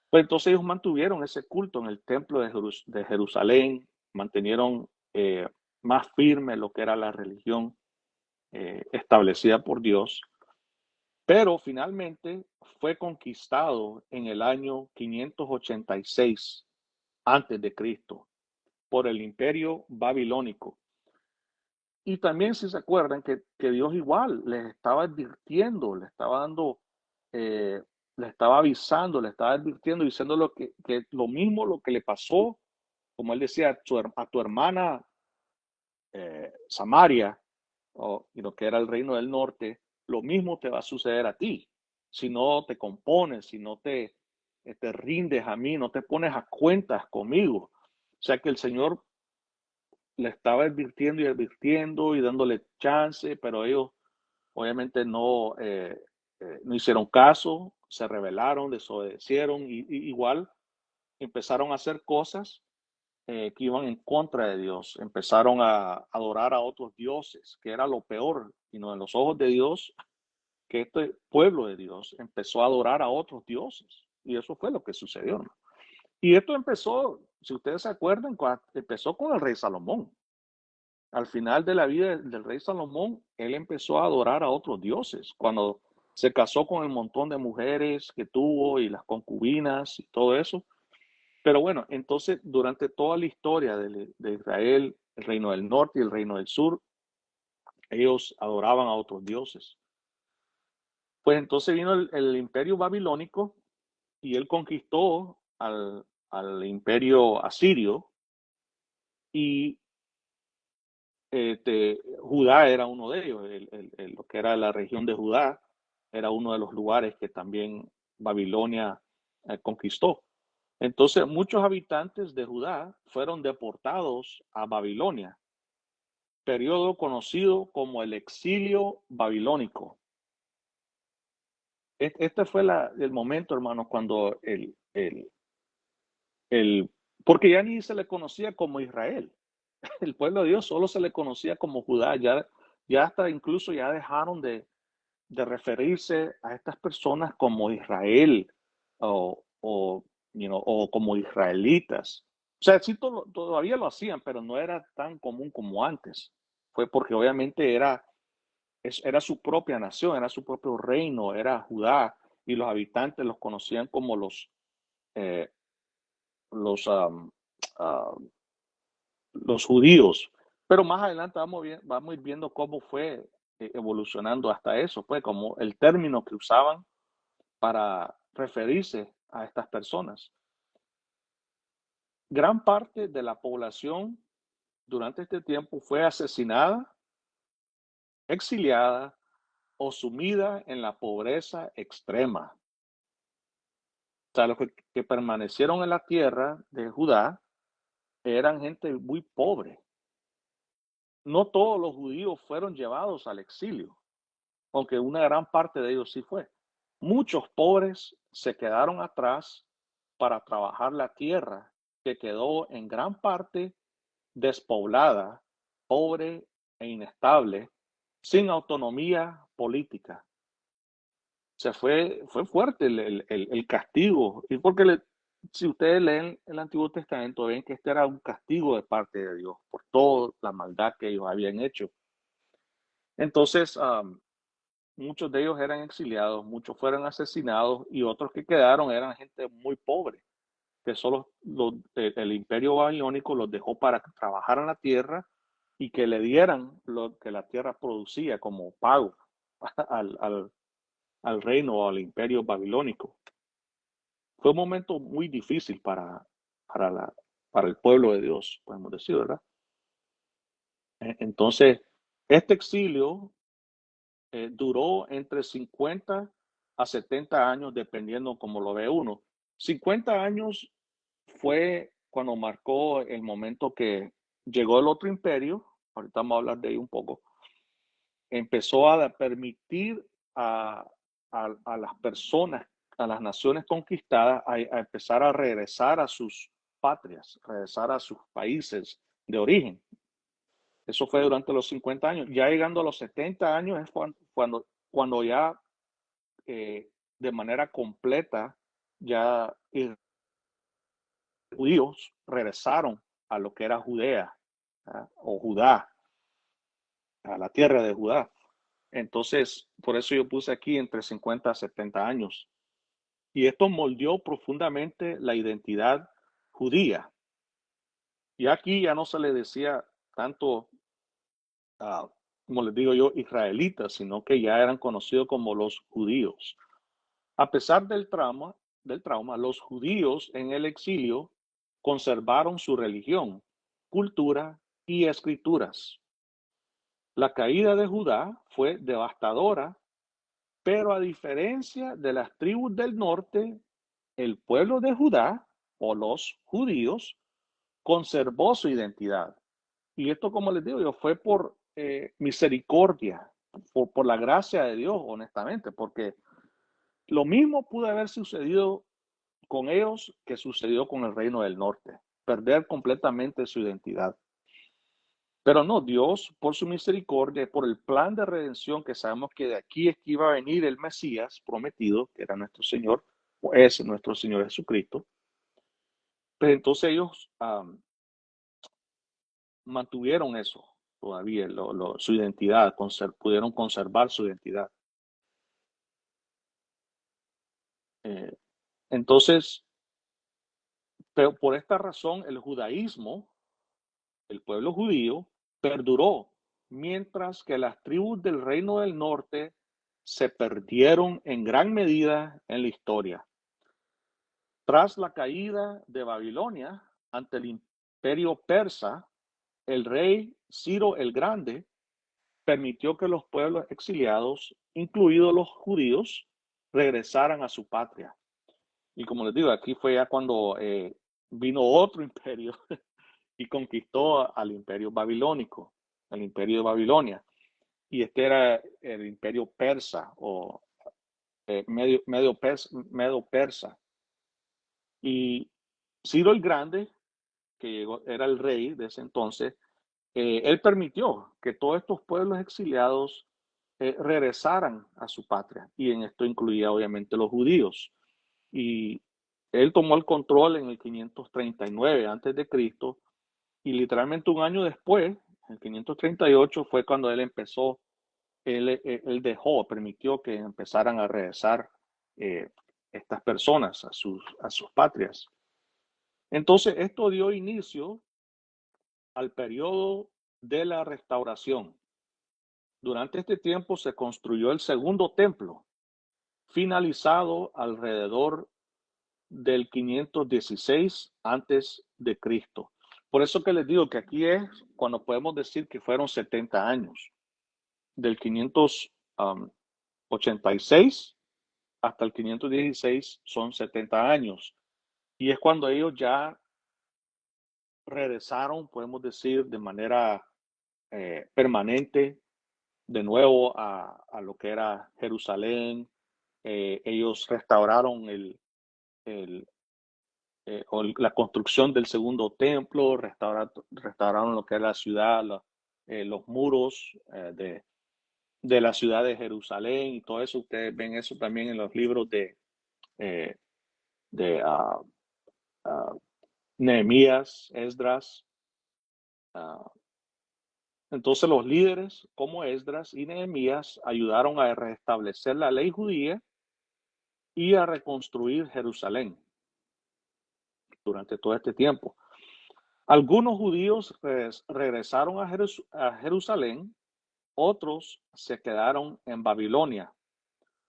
Pues entonces ellos mantuvieron ese culto en el templo de Jerusalén, mantenieron más firme lo que era la religión establecida por Dios, pero finalmente fue conquistado en el año 586 antes de Cristo por el imperio babilónico. Y también si se acuerdan que Dios igual les estaba advirtiendo, les estaba dando, eh, les estaba avisando, les estaba advirtiendo, diciendo que lo mismo lo que le pasó, como él decía, a tu hermana Samaria, y lo que era el reino del norte, lo mismo te va a suceder a ti. Si no te compones, si no te rindes a mí, no te pones a cuentas conmigo. O sea que el Señor le estaba advirtiendo y dándole chance, pero ellos obviamente no hicieron caso, se rebelaron, desobedecieron y igual empezaron a hacer cosas que iban en contra de Dios. Empezaron a adorar a otros dioses, que era lo peor, y no en los ojos de Dios, que este pueblo de Dios empezó a adorar a otros dioses. Y eso fue lo que sucedió, ¿no? Y esto empezó, si ustedes se acuerdan, empezó con el rey Salomón. Al final de la vida del rey Salomón, él empezó a adorar a otros dioses. Cuando se casó con el montón de mujeres que tuvo y las concubinas y todo eso. Pero bueno, entonces durante toda la historia de Israel, el reino del norte y el reino del sur, ellos adoraban a otros dioses. Pues entonces vino el imperio babilónico y él conquistó al imperio asirio y Judá era uno de ellos, lo que era la región de Judá, era uno de los lugares que también Babilonia conquistó. Entonces muchos habitantes de Judá fueron deportados a Babilonia, periodo conocido como el exilio babilónico. Este fue el momento, hermanos, cuando el, porque ya ni se le conocía como Israel. El pueblo de Dios solo se le conocía como Judá. Ya hasta incluso ya dejaron de referirse a estas personas como Israel o como israelitas. O sea, sí todavía lo hacían, pero no era tan común como antes. Fue porque obviamente era su propia nación, era su propio reino, era Judá, y los habitantes los conocían como eh, los, um, uh, los judíos. Pero más adelante vamos a ir viendo cómo fue evolucionando hasta eso, pues como el término que usaban para referirse a estas personas. Gran parte de la población durante este tiempo fue asesinada, exiliada o sumida en la pobreza extrema. O sea, los que permanecieron en la tierra de Judá eran gente muy pobre. No todos los judíos fueron llevados al exilio, aunque una gran parte de ellos sí fue. Muchos pobres se quedaron atrás para trabajar la tierra, que quedó en gran parte despoblada, pobre e inestable, sin autonomía política. Se fue fuerte el castigo. Y porque si ustedes leen el Antiguo Testamento, ven que este era un castigo de parte de Dios por toda la maldad que ellos habían hecho. Entonces, muchos de ellos eran exiliados, muchos fueron asesinados y otros que quedaron eran gente muy pobre, que solo el imperio babilónico los dejó para trabajar en la tierra y que le dieran lo que la tierra producía como pago al reino o al imperio babilónico. Fue un momento muy difícil para, para el pueblo de Dios, podemos decir, ¿verdad? Entonces, este exilio duró entre 50 a 70 años, dependiendo cómo lo ve uno. 50 años fue cuando marcó el momento que llegó el otro imperio, ahorita vamos a hablar de ahí un poco, empezó a permitir a las personas, a las naciones conquistadas, a empezar a regresar a sus patrias, regresar a sus países de origen. Eso fue durante los 50 años. Ya llegando a los 70 años es cuando ya de manera completa ya judíos regresaron a lo que era Judea o Judá, a la tierra de Judá. Entonces, por eso yo puse aquí entre 50 a 70 años. Y esto moldeó profundamente la identidad judía. Y aquí ya no se le decía tanto, como les digo yo, israelitas, sino que ya eran conocidos como los judíos. A pesar del trauma, los judíos en el exilio conservaron su religión, cultura y escrituras. La caída de Judá fue devastadora, pero a diferencia de las tribus del norte, el pueblo de Judá o los judíos conservó su identidad. Y esto, como les digo yo, fue por misericordia, por la gracia de Dios, honestamente, porque lo mismo pudo haber sucedido con ellos que sucedió con el reino del norte. perder completamente su identidad. Pero no, Dios, por su misericordia, por el plan de redención, que sabemos que de aquí es que iba a venir el Mesías prometido, que era nuestro Señor, o es nuestro Señor Jesucristo, pues entonces ellos mantuvieron eso todavía, su identidad, pudieron conservar su identidad. Eh, entonces, pero por esta razón, el judaísmo, el pueblo judío, perduró, mientras que las tribus del reino del norte se perdieron en gran medida en la historia. Tras la caída de Babilonia ante el imperio persa, el rey Ciro el Grande permitió que los pueblos exiliados, incluidos los judíos, regresaran a su patria. Y como les digo, aquí fue ya cuando vino otro imperio y conquistó al imperio babilónico, al imperio de Babilonia. Y este era el imperio persa o medio persa. Y Ciro el Grande, que llegó, era el rey de ese entonces, él permitió que todos estos pueblos exiliados regresaran a su patria. Y en esto incluía obviamente los judíos. Y él tomó el control en el 539 antes de Cristo, y literalmente un año después, en el 538, fue cuando él empezó, él dejó, permitió que empezaran a regresar eh, estas personas a sus patrias. Entonces, esto dio inicio al periodo de la restauración. Durante este tiempo se construyó el segundo templo, finalizado alrededor del 516 antes de Cristo. Por eso que les digo que aquí es cuando podemos decir que fueron 70 años, del 586 hasta el 516 son 70 años. Y es cuando ellos ya regresaron, podemos decir, de manera permanente de nuevo a lo que era Jerusalén. Ellos restauraron el, la construcción del segundo templo, restauraron lo que era la ciudad, los muros de la ciudad de Jerusalén y todo eso. Ustedes ven eso también en los libros eh, de uh, Nehemías, Esdras. Uh, entonces los líderes como Esdras y Nehemías ayudaron a restablecer la ley judía y a reconstruir Jerusalén durante todo este tiempo. Algunos judíos regresaron a Jerusalén, otros se quedaron en Babilonia,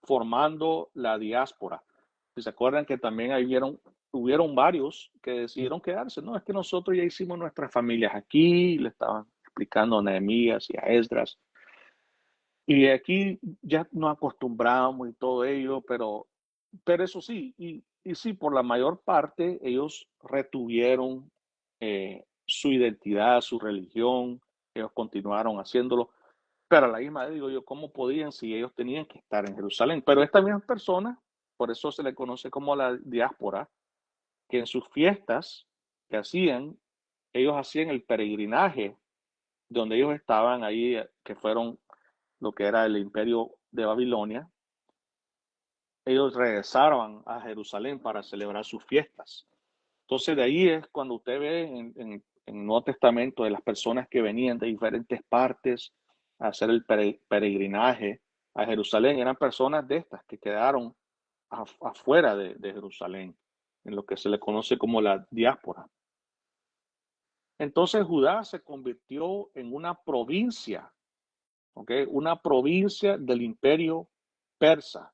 formando la diáspora. Si se acuerdan que también hubieron varios que decidieron quedarse. No, es que nosotros ya hicimos nuestras familias aquí, le estaban explicando a Nehemías y a Esdras. Y aquí ya nos acostumbramos y todo ello, pero eso sí, y sí, por la mayor parte ellos retuvieron su identidad, su religión, ellos continuaron haciéndolo, pero a la misma vez digo yo, ¿cómo podían si ellos tenían que estar en Jerusalén? Pero estas mismas personas, por eso se le conoce como la diáspora, que en sus fiestas que hacían, ellos hacían el peregrinaje donde ellos estaban ahí, que fueron lo que era el imperio de Babilonia. Ellos regresaron a Jerusalén para celebrar sus fiestas. Entonces de ahí es cuando usted ve en el Nuevo Testamento de las personas que venían de diferentes partes a hacer el peregrinaje a Jerusalén. Eran personas de estas que quedaron afuera de Jerusalén, en lo que se le conoce como la diáspora. Entonces Judá se convirtió en una provincia, ¿ok? Una provincia del imperio persa,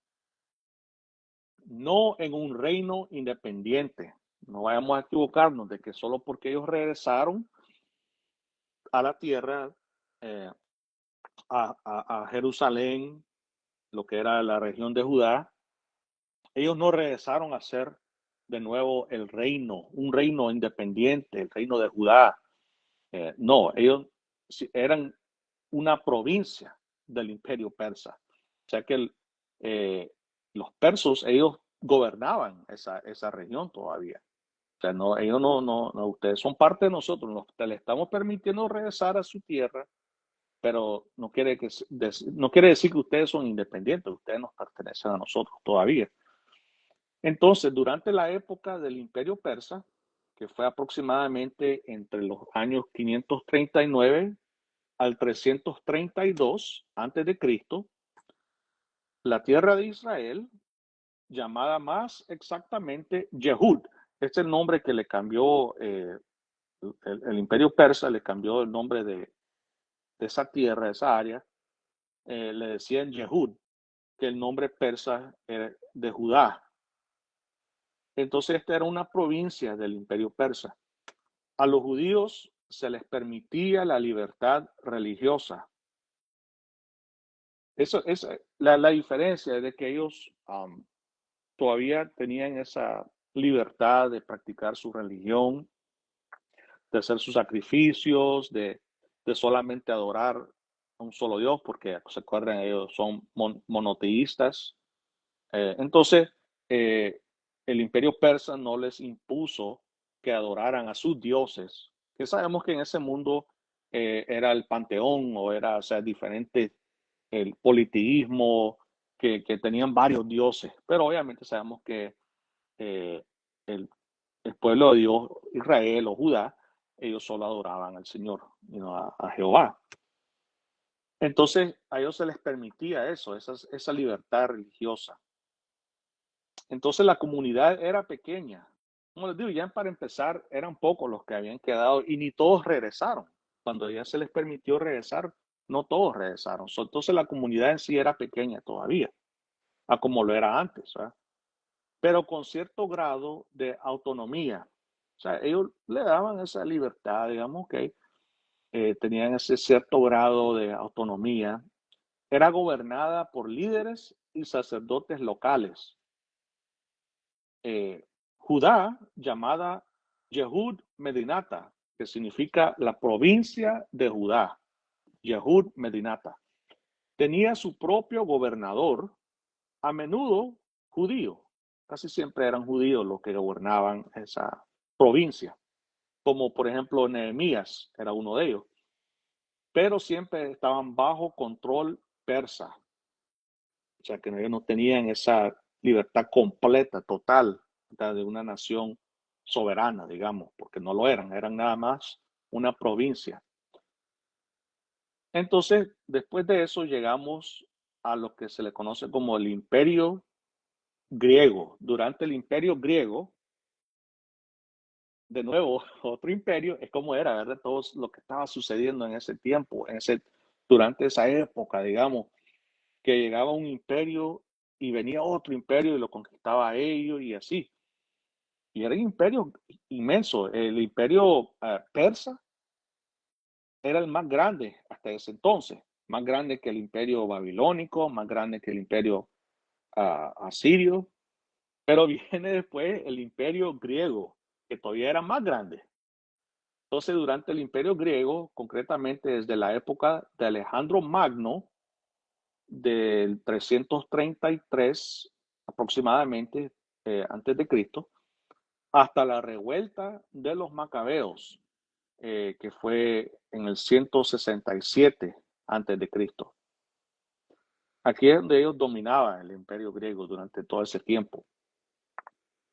no en un reino independiente. No vayamos a equivocarnos de que solo porque ellos regresaron a la tierra, eh, a Jerusalén, lo que era la región de Judá, ellos no regresaron a ser de nuevo el reino, un reino independiente, el reino de Judá. No, ellos eran una provincia del imperio persa. O sea que los persos, ellos gobernaban esa región todavía. O sea, no, ellos no, ustedes son parte de nosotros, le estamos permitiendo regresar a su tierra, pero no quiere decir que ustedes son independientes, ustedes nos pertenecen a nosotros todavía. Entonces, durante la época del Imperio Persa, que fue aproximadamente entre los años 539 al 332 antes de Cristo, la tierra de Israel, llamada más exactamente Yehud, este es el nombre que le cambió el Imperio Persa, le cambió el nombre de esa tierra, de esa área, le decían Yehud, que el nombre persa era de Judá. Entonces, esta era una provincia del Imperio Persa. A los judíos se les permitía la libertad religiosa. Eso es la diferencia de que ellos todavía tenían esa libertad de practicar su religión, de hacer sus sacrificios, de solamente adorar a un solo Dios, porque se acuerdan, ellos son monoteístas. Entonces, el imperio persa no les impuso que adoraran a sus dioses, que sabemos que en ese mundo era el panteón o era, o sea, diferente el politeísmo, que tenían varios dioses, pero obviamente sabemos que eh, el, el pueblo de Dios, Israel o Judá, ellos solo adoraban al Señor, a Jehová. Entonces, a ellos se les permitía eso, esa libertad religiosa. Entonces, la comunidad era pequeña. Como les digo, ya para empezar, eran pocos los que habían quedado y ni todos regresaron. Cuando ya se les permitió regresar, no todos regresaron. Entonces, la comunidad en sí era pequeña todavía, a como lo era antes, ¿verdad? Pero con cierto grado de autonomía. O sea, ellos le daban esa libertad, digamos, que tenían ese cierto grado de autonomía. Era gobernada por líderes y sacerdotes locales. Judá, llamada Yehud Medinata, que significa la provincia de Judá, Yehud Medinata, tenía su propio gobernador, a menudo judío. Casi siempre eran judíos los que gobernaban esa provincia, como por ejemplo Nehemías era uno de ellos, pero siempre estaban bajo control persa, o sea que ellos no tenían esa libertad completa, total, de una nación soberana, digamos, porque no lo eran nada más una provincia. Entonces, después de eso llegamos a lo que se le conoce como el Imperio Griego. Durante el Imperio Griego, de nuevo, otro imperio, es como era, ¿verdad? Todo lo que estaba sucediendo en ese tiempo, durante esa época, digamos, que llegaba un imperio y venía otro imperio y lo conquistaba a ellos y así. Y era un imperio inmenso. El imperio persa era el más grande hasta ese entonces, más grande que el imperio babilónico, más grande que el imperio asirio, pero viene después el imperio griego, que todavía era más grande. Entonces, durante el imperio griego, concretamente desde la época de Alejandro Magno, del 333 aproximadamente antes de Cristo, hasta la revuelta de los macabeos, que fue en el 167 antes de Cristo. Aquí es donde ellos dominaban el imperio griego durante todo ese tiempo,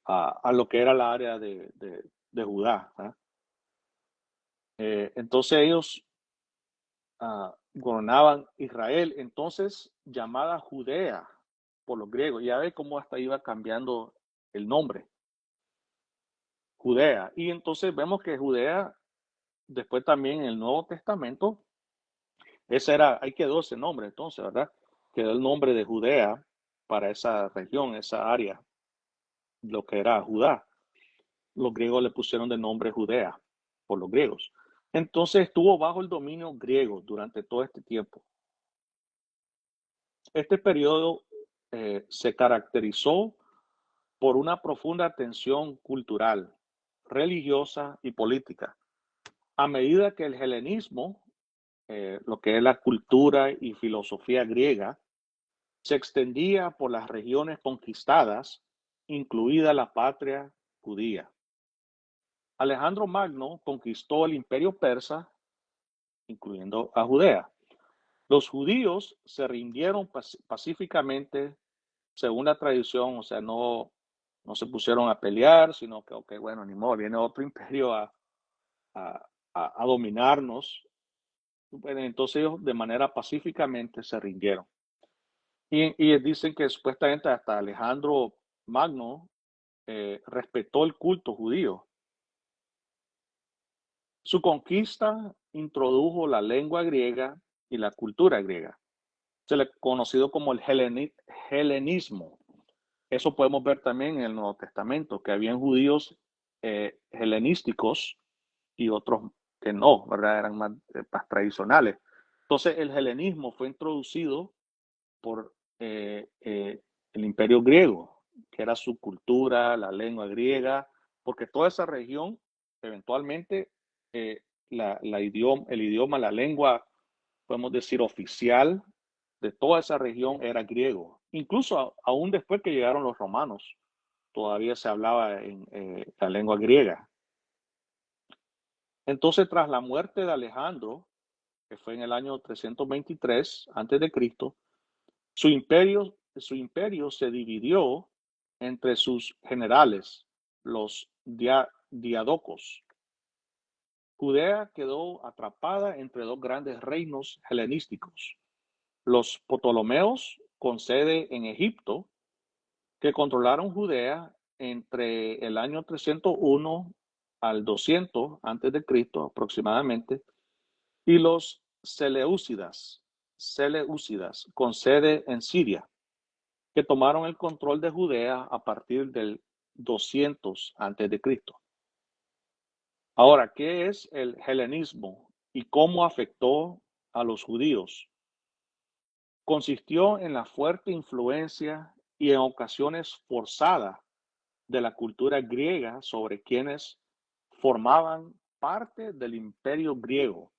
a lo que era la área de Judá. Entonces ellos gobernaban Israel, entonces llamada Judea por los griegos. Ya ve cómo hasta iba cambiando el nombre, Judea. Y entonces vemos que Judea, después también en el Nuevo Testamento, ahí quedó ese nombre entonces, ¿verdad? Quedó el nombre de Judea para esa región, esa área, lo que era Judá. Los griegos le pusieron de nombre Judea por los griegos. Entonces estuvo bajo el dominio griego durante todo este tiempo. Este periodo se caracterizó por una profunda tensión cultural, religiosa y política. A medida que el helenismo, lo que es la cultura y filosofía griega, se extendía por las regiones conquistadas, incluida la patria judía. Alejandro Magno conquistó el imperio persa, incluyendo a Judea. Los judíos se rindieron pacíficamente según la tradición, o sea, no se pusieron a pelear, sino que, ok, bueno, ni modo, viene otro imperio a, a dominarnos. Bueno, entonces ellos de manera pacíficamente se rindieron. Y dicen que supuestamente hasta Alejandro Magno respetó el culto judío. Su conquista introdujo la lengua griega y la cultura griega. Se le conocido como el helenismo. Eso podemos ver también en el Nuevo Testamento, que habían judíos helenísticos y otros que no, ¿verdad? Eran más tradicionales. Entonces, el helenismo fue introducido por el imperio griego, que era su cultura, la lengua griega, porque toda esa región, eventualmente, el idioma, la lengua, podemos decir, oficial de toda esa región era griego. Incluso aún después que llegaron los romanos, todavía se hablaba en la lengua griega. Entonces, tras la muerte de Alejandro, que fue en el año 323 antes de Cristo, su imperio se dividió entre sus generales, los diadocos. Judea quedó atrapada entre dos grandes reinos helenísticos, los Ptolomeos, con sede en Egipto, que controlaron Judea entre el año 301 al 200 antes de Cristo aproximadamente, y los Seleucidas, con sede en Siria, que tomaron el control de Judea a partir del 200 antes de Cristo. Ahora, ¿qué es el helenismo y cómo afectó a los judíos? Consistió en la fuerte influencia y en ocasiones forzada de la cultura griega sobre quienes formaban parte del imperio griego,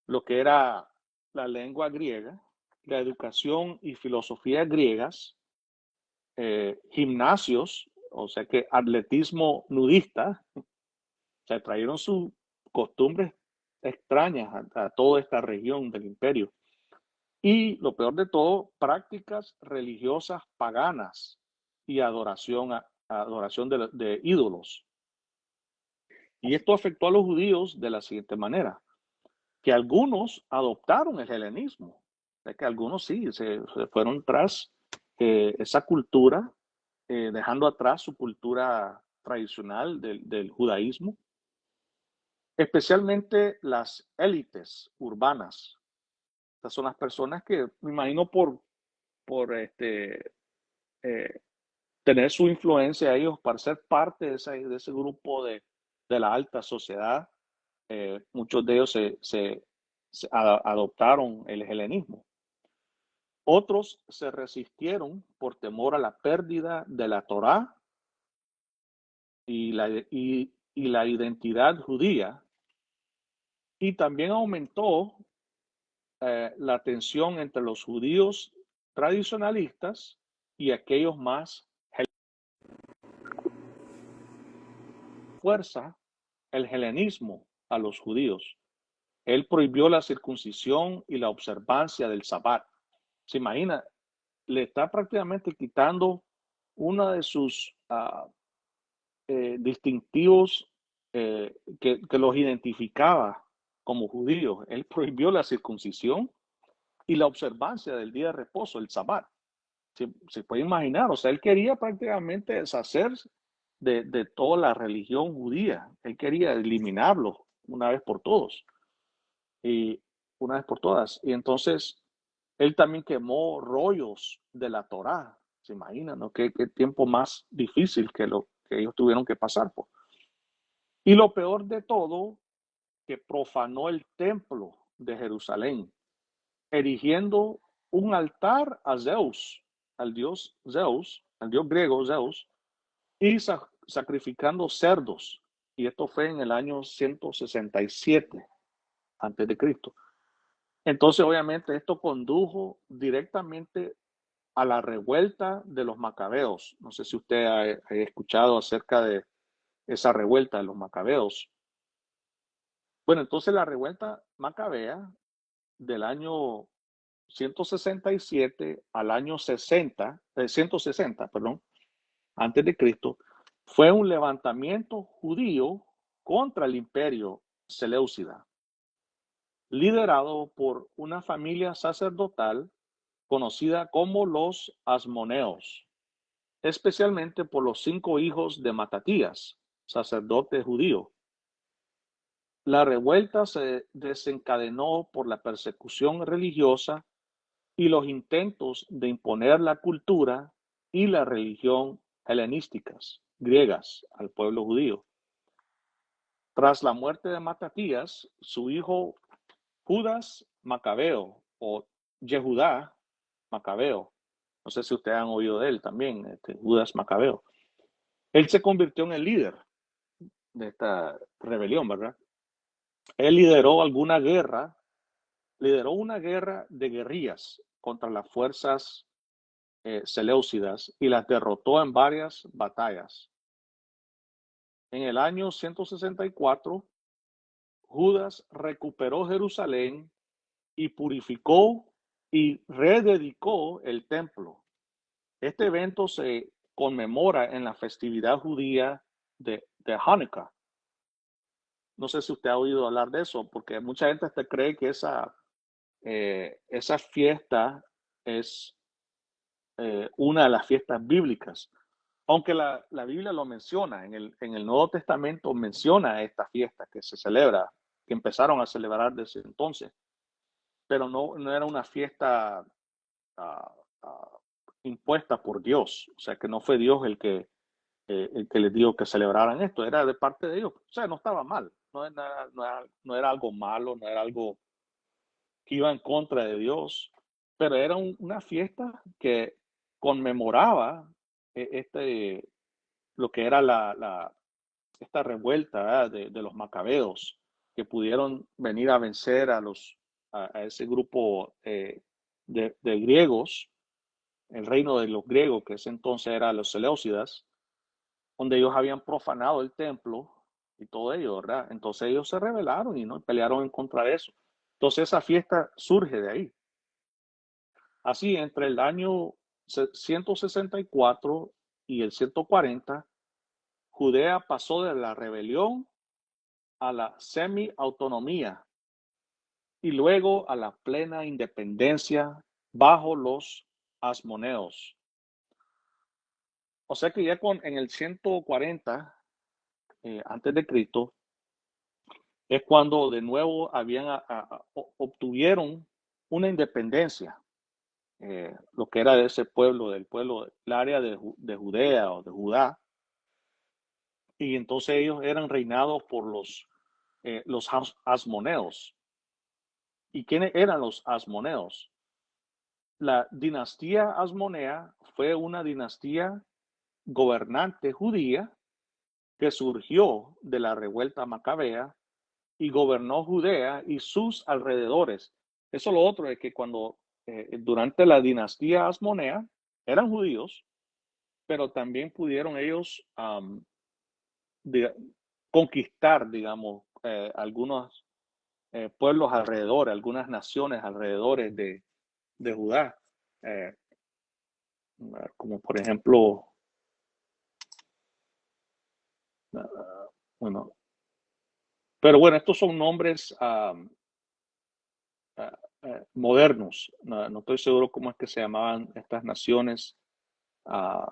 lo que era la lengua griega, la educación y filosofía griegas, gimnasios, o sea que atletismo nudista, se trajeron sus costumbres extrañas a toda esta región del imperio. Y lo peor de todo, prácticas religiosas paganas y adoración de ídolos. Y esto afectó a los judíos de la siguiente manera, que algunos adoptaron el helenismo, de que algunos sí, se fueron tras esa cultura, dejando atrás su cultura tradicional del judaísmo, especialmente las élites urbanas. Estas son las personas que, me imagino, por eh, tener su influencia a ellos para ser parte de ese grupo de la alta sociedad. Muchos de ellos se adoptaron el helenismo. Otros se resistieron por temor a la pérdida de la Torá y la identidad judía. Y también aumentó la tensión entre los judíos tradicionalistas y aquellos más fuerza el helenismo a los judíos. Él prohibió la circuncisión y la observancia del sabbat. Se imagina, le está prácticamente quitando uno de sus distintivos que los identificaba como judíos. Él prohibió la circuncisión y la observancia del día de reposo, el sabbat. Se puede imaginar, o sea, él quería prácticamente deshacerse de toda la religión judía. Él quería eliminarlo una vez por todos y una vez por todas. Y entonces él también quemó rollos de la Torá. Se imaginan, ¿no? Qué tiempo más difícil que lo que ellos tuvieron que pasar por. Y lo peor de todo, que profanó el templo de Jerusalén, erigiendo un altar a Zeus, al dios Zeus, al dios griego Zeus, y sacrificando cerdos. Y esto fue en el año 167 antes de Cristo. Entonces, obviamente, esto condujo directamente a la revuelta de los macabeos. No sé si usted ha escuchado acerca de esa revuelta de los macabeos. Bueno, entonces la revuelta macabea del año 167 al año 160, perdón, antes de Cristo, fue un levantamiento judío contra el imperio seleucida, liderado por una familia sacerdotal conocida como los Asmoneos, especialmente por los 5 hijos de Matatías, sacerdote judío. La revuelta se desencadenó por la persecución religiosa y los intentos de imponer la cultura y la religión helenísticas, griegas, al pueblo judío. Tras la muerte de Matatías, su hijo Judas Macabeo o Yehudá Macabeo, no sé si ustedes han oído de él también, Judas Macabeo, él se convirtió en el líder de esta rebelión, ¿verdad? Él lideró una guerra de guerrillas contra las fuerzas seleucidas y las derrotó en varias batallas. En el año 164, Judas recuperó Jerusalén y purificó y rededicó el templo. Este evento se conmemora en la festividad judía de Hanukkah. No sé si usted ha oído hablar de eso, porque mucha gente cree que esa fiesta es una de las fiestas bíblicas. Aunque la Biblia lo menciona, en el Nuevo Testamento menciona esta fiesta que se celebra, que empezaron a celebrar desde entonces, pero no era una fiesta ah, ah, impuesta por Dios, o sea que no fue Dios el que les dijo que celebraran esto, era de parte de Dios, o sea, no estaba mal, no era algo malo, no era algo que iba en contra de Dios, pero era una fiesta que conmemoraba este, lo que era esta revuelta de los macabeos, que pudieron venir a vencer a ese grupo de griegos, el reino de los griegos, que ese entonces era los Seleucidas, donde ellos habían profanado el templo y todo ello, ¿verdad? Entonces ellos se rebelaron y no pelearon en contra de eso. Entonces esa fiesta surge de ahí. Así, entre el año 164 y el 140, Judea pasó de la rebelión a la semi-autonomía y luego a la plena independencia bajo los asmoneos. O sea que ya en el 140 antes de Cristo es cuando de nuevo obtuvieron una independencia, lo que era de ese pueblo, el área de Judea o de Judá, y entonces ellos eran reinados por los asmoneos. ¿Y quiénes eran los asmoneos? La dinastía asmonea fue una dinastía gobernante judía que surgió de la revuelta macabea y gobernó Judea y sus alrededores. Eso lo otro es que durante la dinastía asmonea eran judíos, pero también pudieron ellos conquistar, digamos, algunos pueblos alrededor, algunas naciones alrededor de Judá, eh, como por ejemplo, bueno, pero bueno, estos son nombres modernos. No estoy seguro cómo es que se llamaban estas naciones uh,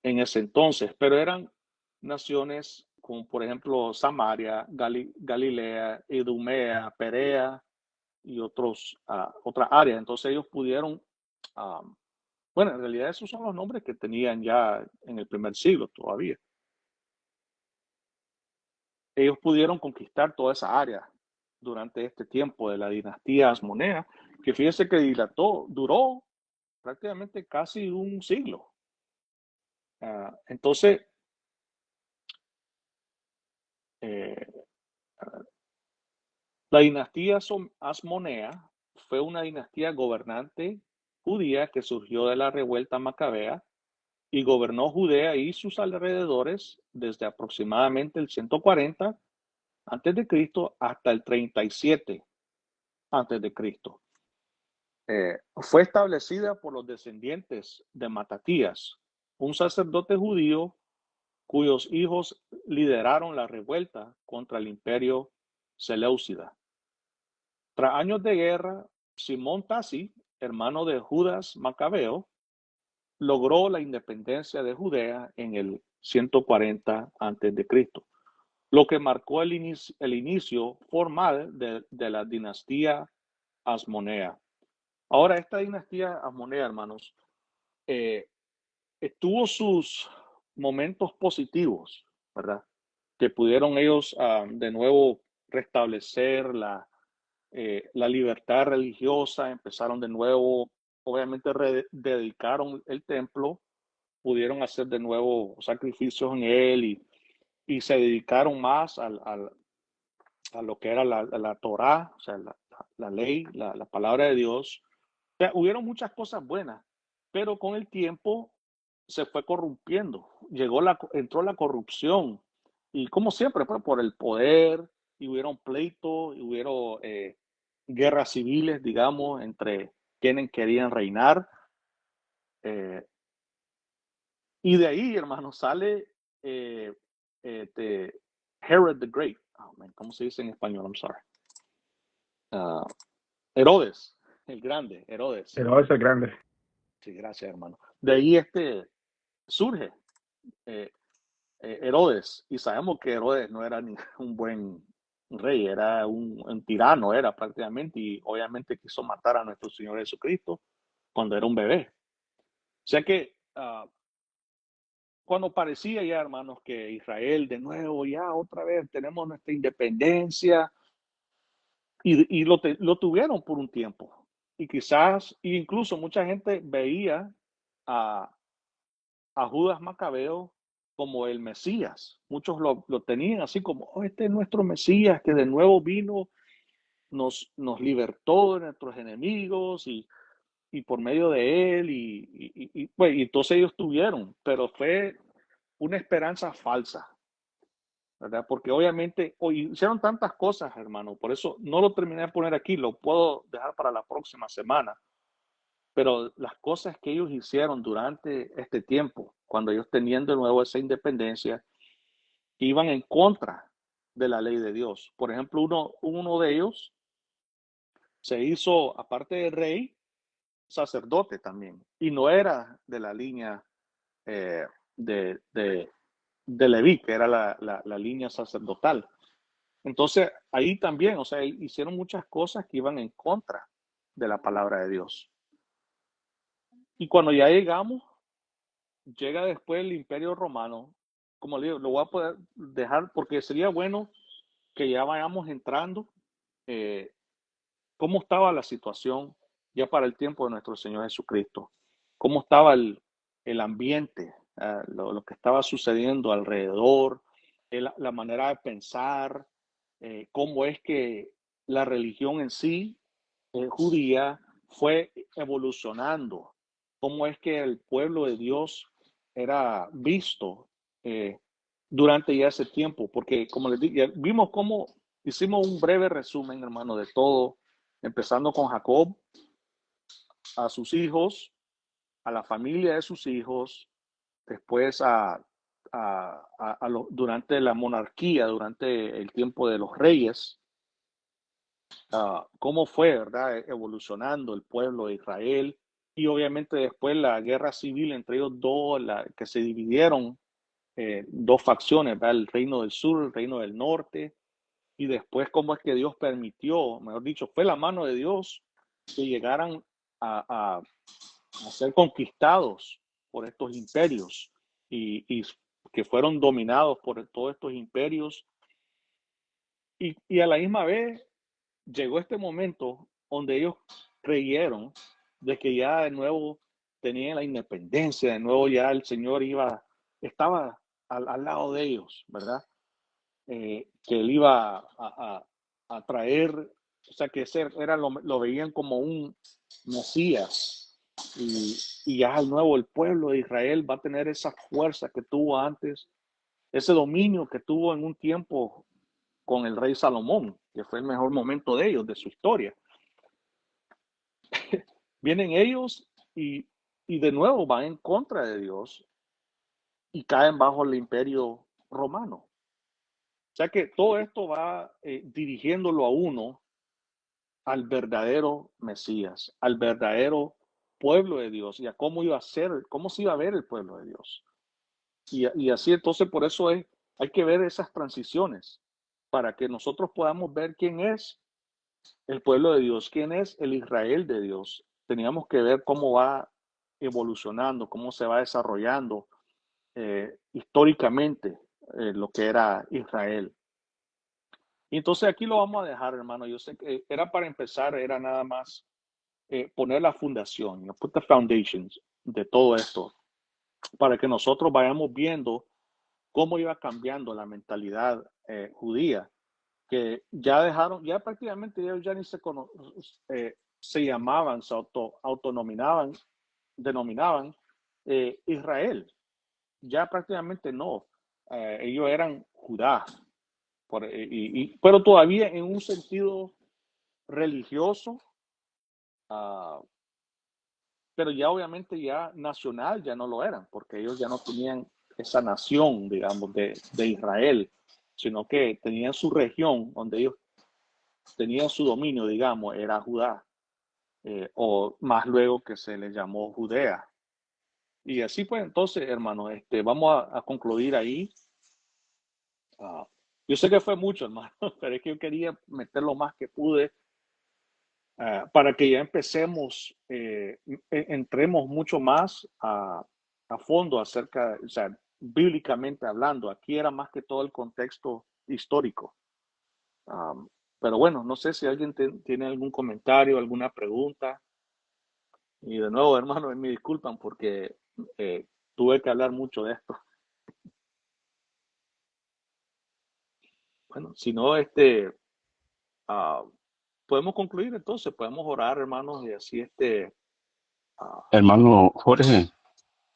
en ese entonces, pero eran naciones como por ejemplo Samaria, Galilea, Idumea, Perea y otras áreas. Entonces ellos pudieron, bueno, en realidad esos son los nombres que tenían ya en el primer siglo todavía. Ellos pudieron conquistar toda esa área durante este tiempo de la dinastía asmonea, que fíjense que duró prácticamente casi un siglo. Entonces, eh, la dinastía asmonea fue una dinastía gobernante judía que surgió de la revuelta macabea y gobernó Judea y sus alrededores desde aproximadamente el 140 antes de Cristo hasta el 37 antes de Cristo. Fue establecida por los descendientes de Matatías, un sacerdote judío cuyos hijos lideraron la revuelta contra el imperio Seleucida. Tras años de guerra, Simón Tassi, hermano de Judas Macabeo, logró la independencia de Judea en el 140 a.C., lo que marcó el inicio formal de la dinastía Asmonea. Ahora, esta dinastía Asmonea, hermanos, eh, tuvo sus momentos positivos, ¿verdad? Que pudieron ellos de nuevo restablecer la libertad religiosa, empezaron de nuevo, obviamente dedicaron el templo, pudieron hacer de nuevo sacrificios en él y se dedicaron más a lo que era la Torá, o sea, la ley, la palabra de Dios. O sea, hubieron muchas cosas buenas, pero con el tiempo se fue corrompiendo, entró la corrupción y como siempre, pues, por el poder, y hubieron pleitos, y hubieron guerras civiles, digamos, entre quienes querían reinar. eh, y de ahí, hermano, sale de Herod the Great. Oh, man, ¿cómo se dice en español? I'm sorry. Ah, Herodes, el grande, Herodes. Pero ese es grande. Sí, gracias, hermano. De ahí surge eh, Herodes, y sabemos que Herodes no era ni un buen rey, era un tirano, era prácticamente, y obviamente quiso matar a nuestro Señor Jesucristo cuando era un bebé. O sea que cuando parecía ya, hermanos, que Israel de nuevo, ya otra vez tenemos nuestra independencia, y lo tuvieron por un tiempo. Y quizás, incluso mucha gente veía a, a Judas Macabeo como el Mesías. Muchos lo tenían así como, oh, este es nuestro Mesías que de nuevo vino, nos libertó de nuestros enemigos y por medio de él. Pues, y entonces ellos tuvieron, pero fue una esperanza falsa, ¿verdad? Porque obviamente hoy hicieron tantas cosas, hermano, por eso no lo terminé de poner aquí, lo puedo dejar para la próxima semana. Pero las cosas que ellos hicieron durante este tiempo, cuando ellos tenían de nuevo esa independencia, iban en contra de la ley de Dios. Por ejemplo, uno de ellos se hizo, aparte de rey, sacerdote también. Y no era de la línea eh, de, de, de Leví, que era la línea sacerdotal. Entonces, ahí también, o sea, hicieron muchas cosas que iban en contra de la palabra de Dios. Y cuando ya llega después el Imperio Romano, como le digo, lo voy a poder dejar porque sería bueno que ya vayamos entrando eh, cómo estaba la situación ya para el tiempo de nuestro Señor Jesucristo, cómo estaba el ambiente, lo que estaba sucediendo alrededor, la manera de pensar, cómo es que la religión en sí, judía, fue evolucionando, cómo es que el pueblo de Dios era visto eh, durante ya ese tiempo, porque como les dije, vimos cómo hicimos un breve resumen, hermano, de todo, empezando con Jacob, a sus hijos, a la familia de sus hijos, después durante la monarquía, durante el tiempo de los reyes, cómo fue, ¿verdad? Evolucionando el pueblo de Israel y obviamente después la guerra civil entre ellos dos, que se dividieron dos facciones, ¿verdad? El reino del sur, el reino del norte, y después cómo es que Dios permitió, mejor dicho, fue la mano de Dios que llegaran a ser conquistados por estos imperios y que fueron dominados por todos estos imperios. Y a la misma vez llegó este momento donde ellos creyeron de que ya de nuevo tenían la independencia, de nuevo ya el Señor estaba al lado de ellos, ¿verdad? Que él iba a traer, o sea, que lo veían como un Mesías, y ya al nuevo el pueblo de Israel va a tener esa fuerza que tuvo antes, ese dominio que tuvo en un tiempo con el rey Salomón, que fue el mejor momento de ellos, de su historia. Vienen ellos y de nuevo van en contra de Dios y caen bajo el imperio romano. O sea que todo esto va dirigiéndolo a uno, al verdadero Mesías, al verdadero pueblo de Dios y a cómo iba a ser, cómo se iba a ver el pueblo de Dios. Y así entonces por eso hay que ver esas transiciones para que nosotros podamos ver quién es el pueblo de Dios, quién es el Israel de Dios. Teníamos que ver cómo va evolucionando, cómo se va desarrollando históricamente lo que era Israel. Y entonces aquí lo vamos a dejar, hermano. Yo sé que era para empezar, era nada más poner la fundación, put the foundations de todo esto, para que nosotros vayamos viendo cómo iba cambiando la mentalidad judía, que ya dejaron, ya prácticamente ellos ya ni se llamaban, se autonominaban, denominaban Israel, ya prácticamente no, ellos eran Judá, pero todavía en un sentido religioso, uh, pero ya obviamente ya nacional ya no lo eran, porque ellos ya no tenían esa nación, digamos, de Israel, sino que tenían su región donde ellos tenían su dominio, digamos, era Judá, o más luego que se le llamó Judea. Y así pues, entonces, hermano, vamos a concluir ahí. Uh, yo sé que fue mucho, hermano, pero es que yo quería meter lo más que pude para que ya empecemos, entremos mucho más a fondo acerca, o sea, bíblicamente hablando. Aquí era más que todo el contexto histórico. Um, pero bueno, no sé si alguien tiene algún comentario, alguna pregunta. Y de nuevo, hermano, me disculpan porque eh, tuve que hablar mucho de esto. Bueno, si no, uh, podemos concluir entonces, podemos orar, hermanos, y así uh, Hermano Jorge,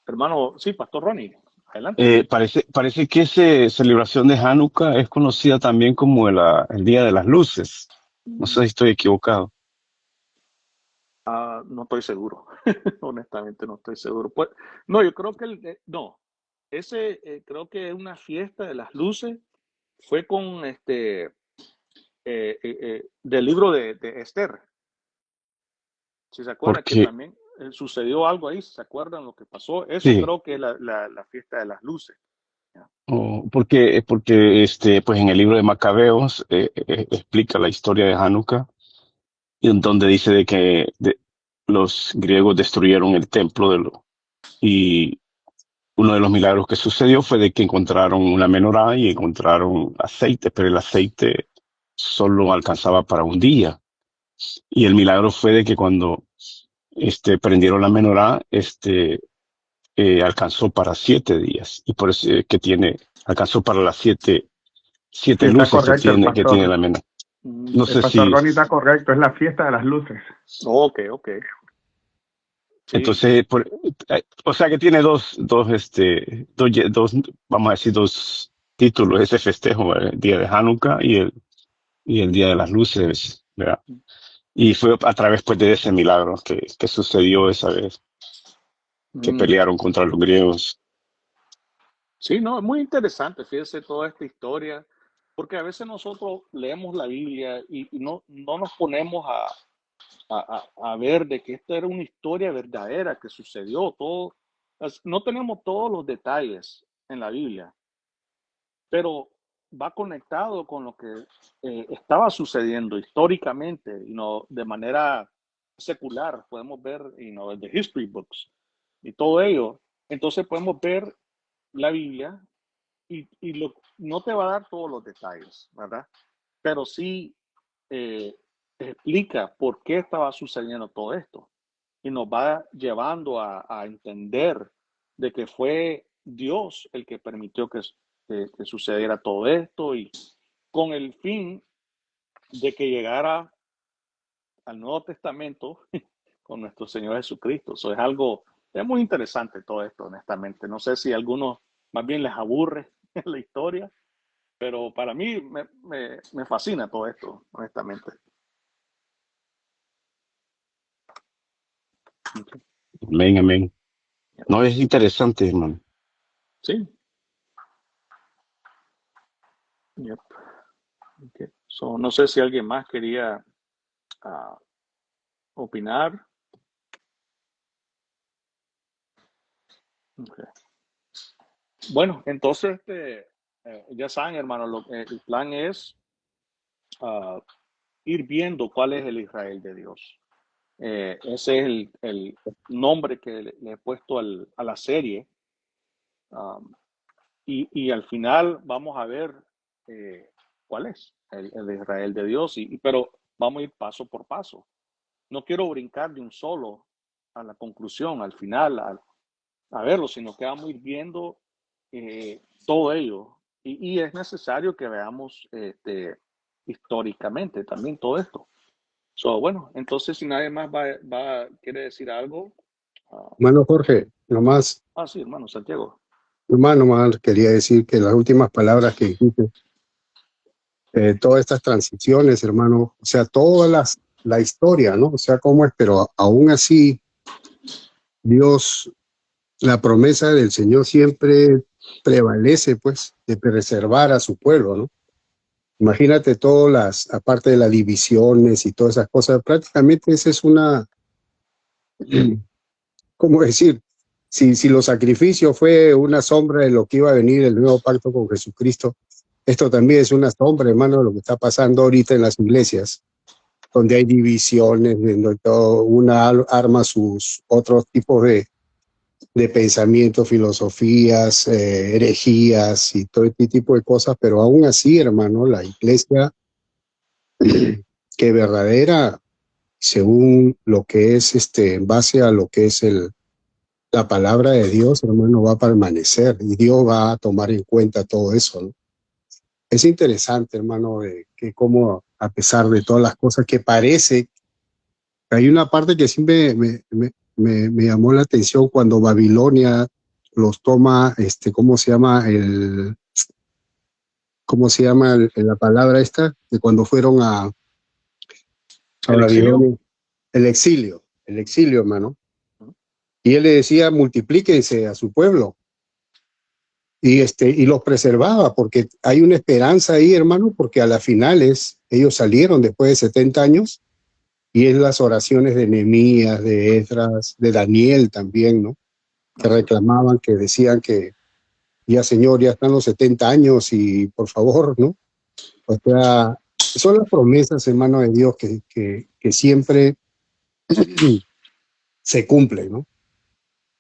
hermano, sí, Pastor Ronnie, adelante. parece que esa celebración de Hanukkah es conocida también como el Día de las Luces. No sé si estoy equivocado. No estoy seguro, honestamente no estoy seguro. Pues, no, yo creo que no, ese creo que es una fiesta de las luces, fue con del libro de Esther. Si se acuerdan que Porque, también sucedió algo ahí, si se acuerdan lo que pasó, eso sí, creo que es la fiesta de las luces. ¿Ya? porque pues en el libro de Macabeos explica la historia de Hanukkah, y en donde dice de que los griegos destruyeron el templo y uno de los milagros que sucedió fue de que encontraron una menorá y encontraron aceite, pero el aceite solo alcanzaba para un día. Y el milagro fue de que cuando prendieron la menorá, alcanzó para 7 días. Y por eso alcanzó para las Sí, siete está luces correcto que tiene la el menorá. Mm, No sé pastor si, Ronnie está correcto, es la fiesta de las luces. ok, ok. Sí. entonces, o sea que tiene vamos a decir, dos títulos, ese festejo, el día de Hanukkah y el día de las luces, ¿verdad? Y fue a través pues de ese milagro que sucedió esa vez, que Mm, pelearon contra los griegos. sí, no, es muy interesante, fíjese toda esta historia, porque a veces nosotros leemos la Biblia y no nos ponemos a ver de que esta era una historia verdadera que sucedió, todo, no tenemos todos los detalles en la Biblia, pero va conectado con lo que estaba sucediendo históricamente, de manera secular, podemos ver, the history books y todo ello. Entonces podemos ver la Biblia no te va a dar todos los detalles, ¿verdad? Pero sí eh, explica por qué estaba sucediendo todo esto y nos va llevando a entender de que fue Dios el que permitió que sucediera todo esto y con el fin de que llegara al Nuevo Testamento, con nuestro Señor Jesucristo. Eso es algo, es muy interesante todo esto, honestamente. No sé si a algunos más bien les aburre la historia, pero para mí me fascina todo esto, honestamente. Okay. Amén, amén. No, es interesante, hermano. Sí. Yep. Okay. So, no sé si alguien más quería opinar. Okay. Bueno, entonces, ya saben, hermano, el plan es ah, ir viendo cuál es el Israel de Dios. Ese es el nombre que le he puesto a la serie. Um, y al final vamos a ver cuál es el Israel de Dios. Pero vamos a ir paso por paso. No quiero brincar de un solo a la conclusión, al final, a verlo, sino que vamos a ir viendo todo ello. Y es necesario que veamos históricamente también todo esto. So, bueno, entonces si nadie más quiere decir algo. ah, Hermano Jorge, nomás, sí, hermano Santiago. nomás quería decir que las últimas palabras que dijiste, todas estas transiciones, hermano, o sea, la historia, ¿no? O sea, cómo es, pero aún así, Dios, la promesa del Señor siempre prevalece, pues, de preservar a su pueblo, ¿no? Imagínate todas aparte de las divisiones y todas esas cosas, prácticamente esa es una, ¿cómo decir? Si los sacrificios fue una sombra de lo que iba a venir el nuevo pacto con Jesucristo, esto también es una sombra, hermano, de lo que está pasando ahorita en las iglesias, donde hay divisiones, donde una arma sus otros tipos de pensamientos, filosofías, herejías y todo este tipo de cosas, pero aún así, hermano, la iglesia que verdadera, según lo que es en base a lo que es la palabra de Dios, hermano, va a permanecer y Dios va a tomar en cuenta todo eso, ¿no? Es interesante, hermano, de que como a pesar de todas las cosas que parece, hay una parte que siempre me llamó la atención cuando Babilonia los toma, ¿cómo se llama la palabra esta? De cuando fueron a ¿El exilio? Babilonia, el exilio, hermano. Y él le decía, multiplíquense a su pueblo. Y los preservaba, porque hay una esperanza ahí, hermano, porque a las finales ellos salieron después de 70 años, y es las oraciones de Nehemías, de Esdras, de Daniel también, ¿no? Que reclamaban, que decían que ya, Señor, ya están los 70 años y por favor, ¿no? O sea, son las promesas, hermano de Dios, que siempre se cumplen, ¿no?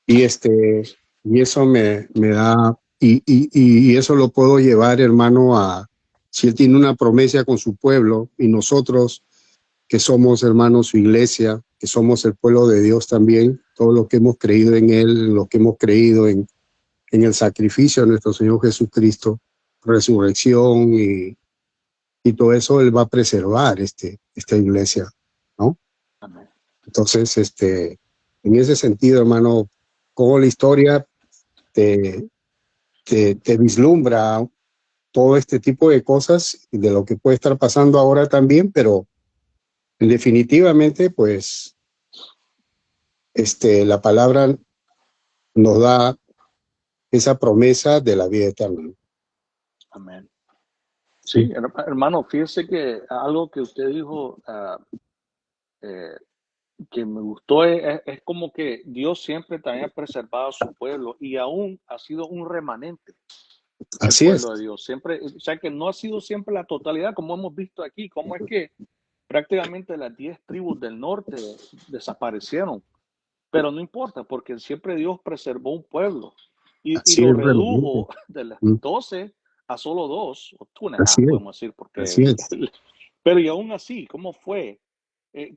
Y eso me da, y eso lo puedo llevar, hermano, si él tiene una promesa con su pueblo, y nosotros que somos, hermanos, su iglesia, que somos el pueblo de Dios también, todo lo que hemos creído en él, lo que hemos creído en el sacrificio de nuestro Señor Jesucristo, resurrección y todo eso, él va a preservar esta iglesia, ¿no? Amén. Entonces, en ese sentido, hermano, como la historia te vislumbra todo este tipo de cosas y de lo que puede estar pasando ahora también, pero definitivamente, pues, la palabra nos da esa promesa de la vida eterna. Amén. Sí, Sí, hermano, fíjese que algo que usted dijo eh, que me gustó es como que Dios siempre también ha preservado a su pueblo y aún ha sido un remanente el así es, pueblo de Dios. Siempre, o sea que no ha sido siempre la totalidad, como hemos visto aquí, como es que prácticamente las 10 tribus del norte desaparecieron, pero no importa, porque siempre Dios preservó un pueblo y así lo es, remanente. redujo de las Mm, 12 a solo 2, o 2.5, así es, podemos decir, porque, así es. pero y aún así, ¿cómo fue?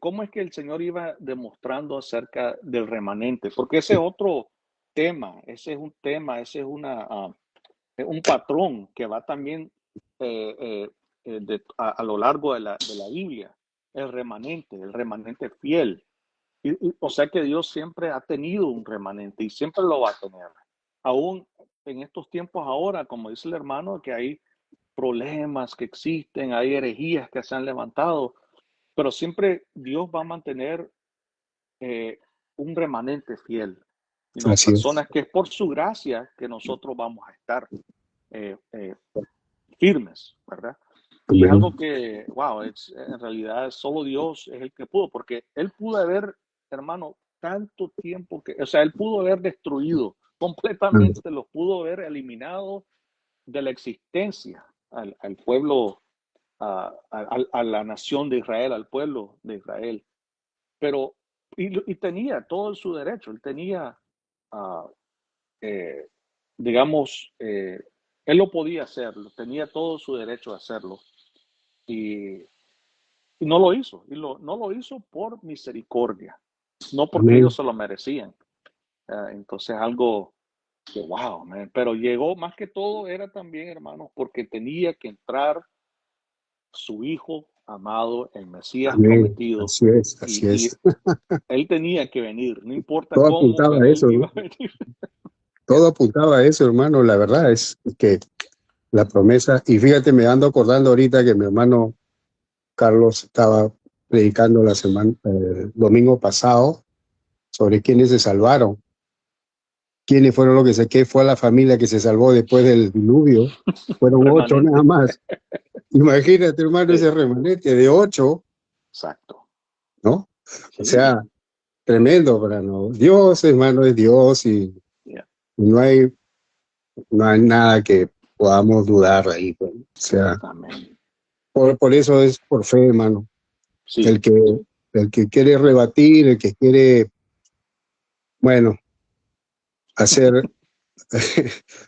¿Cómo es que el Señor iba demostrando acerca del remanente? Porque ese es otro tema, ese es un tema, ese es un patrón que va también a lo largo de la Biblia, el remanente fiel. O sea que Dios siempre ha tenido un remanente y siempre lo va a tener. Aún en estos tiempos ahora, como dice el hermano, que hay problemas que existen, hay herejías que se han levantado, pero siempre Dios va a mantener un remanente fiel, Así es. personas que es por su gracia que nosotros vamos a estar eh, eh, firmes, ¿verdad? Y es algo Amén. que, wow, en realidad solo Dios es el que pudo, porque Él pudo haber, hermano, tanto tiempo que, o sea, Él pudo haber destruido Amén. completamente, los pudo haber eliminado de la existencia al pueblo, a la nación de Israel, al pueblo de Israel. Pero, y tenía todo su derecho, él tenía, ah, eh, digamos, él lo podía hacerlo, tenía todo su derecho a hacerlo. Y, y no lo hizo, no lo hizo por misericordia, no porque ellos Amén. se lo merecían. Entonces, algo que, wow, man. Pero llegó más que todo, era también, hermanos, porque tenía que entrar su hijo amado, el Mesías Amén. prometido, Así es. Así y es. él tenía que venir, no importa Todo cómo, apuntaba pero a él eso, ¿no? iba a venir. Todo apuntaba a eso, hermano. La verdad es que la promesa, y fíjate, me ando acordando ahorita que mi hermano Carlos estaba predicando la semana, domingo pasado, sobre quiénes se salvaron, quiénes fueron los que qué fue la familia que se salvó después del diluvio. Fueron 8 nada Remanente. más. Imagínate, hermano, Sí, ese remanente de 8, exacto. ¿no? O Sí, sea, tremendo, hermano. Dios, hermano, es Dios y yeah. no hay, no hay nada que podamos dudar ahí, pues. O sea, Amén. por eso es por fe, hermano. Sí, El que, el que quiere rebatir, el que quiere, bueno, hacer,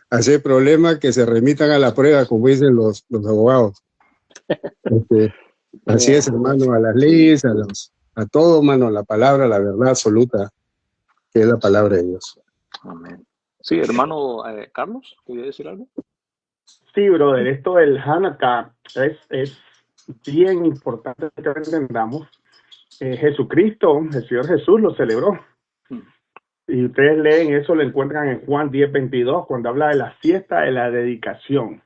hacer problemas que se remitan a la prueba, como dicen los abogados. Este, así es, yeah. hermano, a las Sí, leyes, a todo, hermano, a la palabra, la verdad absoluta, que es la palabra de Dios. amén. Sí, hermano Carlos, ¿quería decir algo? Sí, brother, esto del Hanukkah es bien importante que entendamos. Jesucristo, el Señor Jesús lo celebró. Mm. Y ustedes leen eso, lo encuentran en Juan 10:22, cuando habla de la fiesta de la dedicación.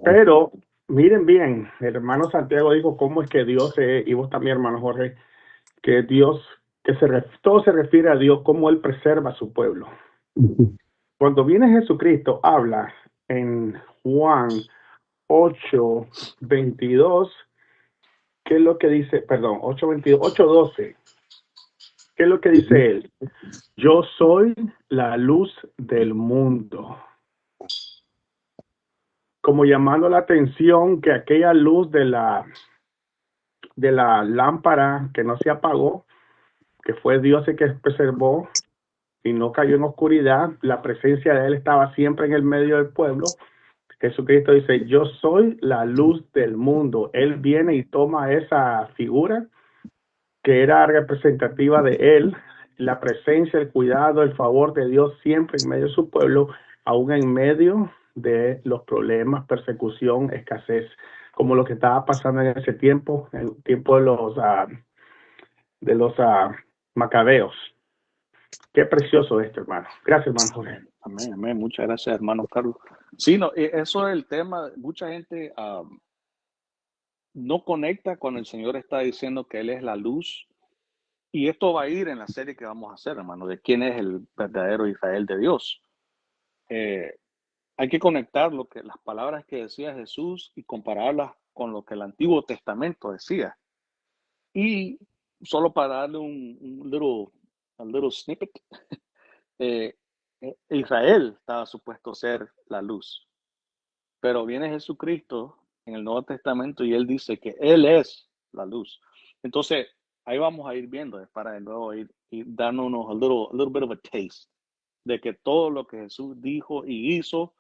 Pero miren bien, el hermano Santiago dijo cómo es que Dios, y vos también, hermano Jorge, que Dios, todo se refiere a Dios, cómo Él preserva a su pueblo. Cuando viene Jesucristo, habla en Juan 8:22, ¿qué es lo que dice? Perdón, 8:22, 8:12. ¿Qué es lo que dice él? Yo soy la luz del mundo. Como llamando la atención que aquella luz de la lámpara que no se apagó, que fue Dios el que preservó y no cayó en oscuridad, la presencia de él estaba siempre en el medio del pueblo. Jesucristo dice, yo soy la luz del mundo. Él viene y toma esa figura que era representativa de él, la presencia, el cuidado, el favor de Dios siempre en medio de su pueblo, aún en medio de los problemas, persecución, escasez, como lo que estaba pasando en ese tiempo, en el tiempo de los macabeos. Qué precioso esto, hermano. Gracias, hermano Jorge. Amén, amén. Muchas gracias, hermano Carlos. Sí, no, eso es el tema. Mucha gente no conecta cuando el Señor está diciendo que Él es la luz. Y esto va a ir en la serie que vamos a hacer, hermano, de quién es el verdadero Israel de Dios. Eh, Hay que conectar las palabras que decía Jesús y compararlas con lo que el Antiguo Testamento decía. Y solo para darle a little snippet, eh, Israel estaba supuesto ser la luz, pero viene Jesucristo en el Nuevo Testamento y él dice que él es la luz. Entonces, ahí vamos a ir viendo, para de nuevo ir dándonos a little bit of a taste de que todo lo que Jesús dijo y hizo,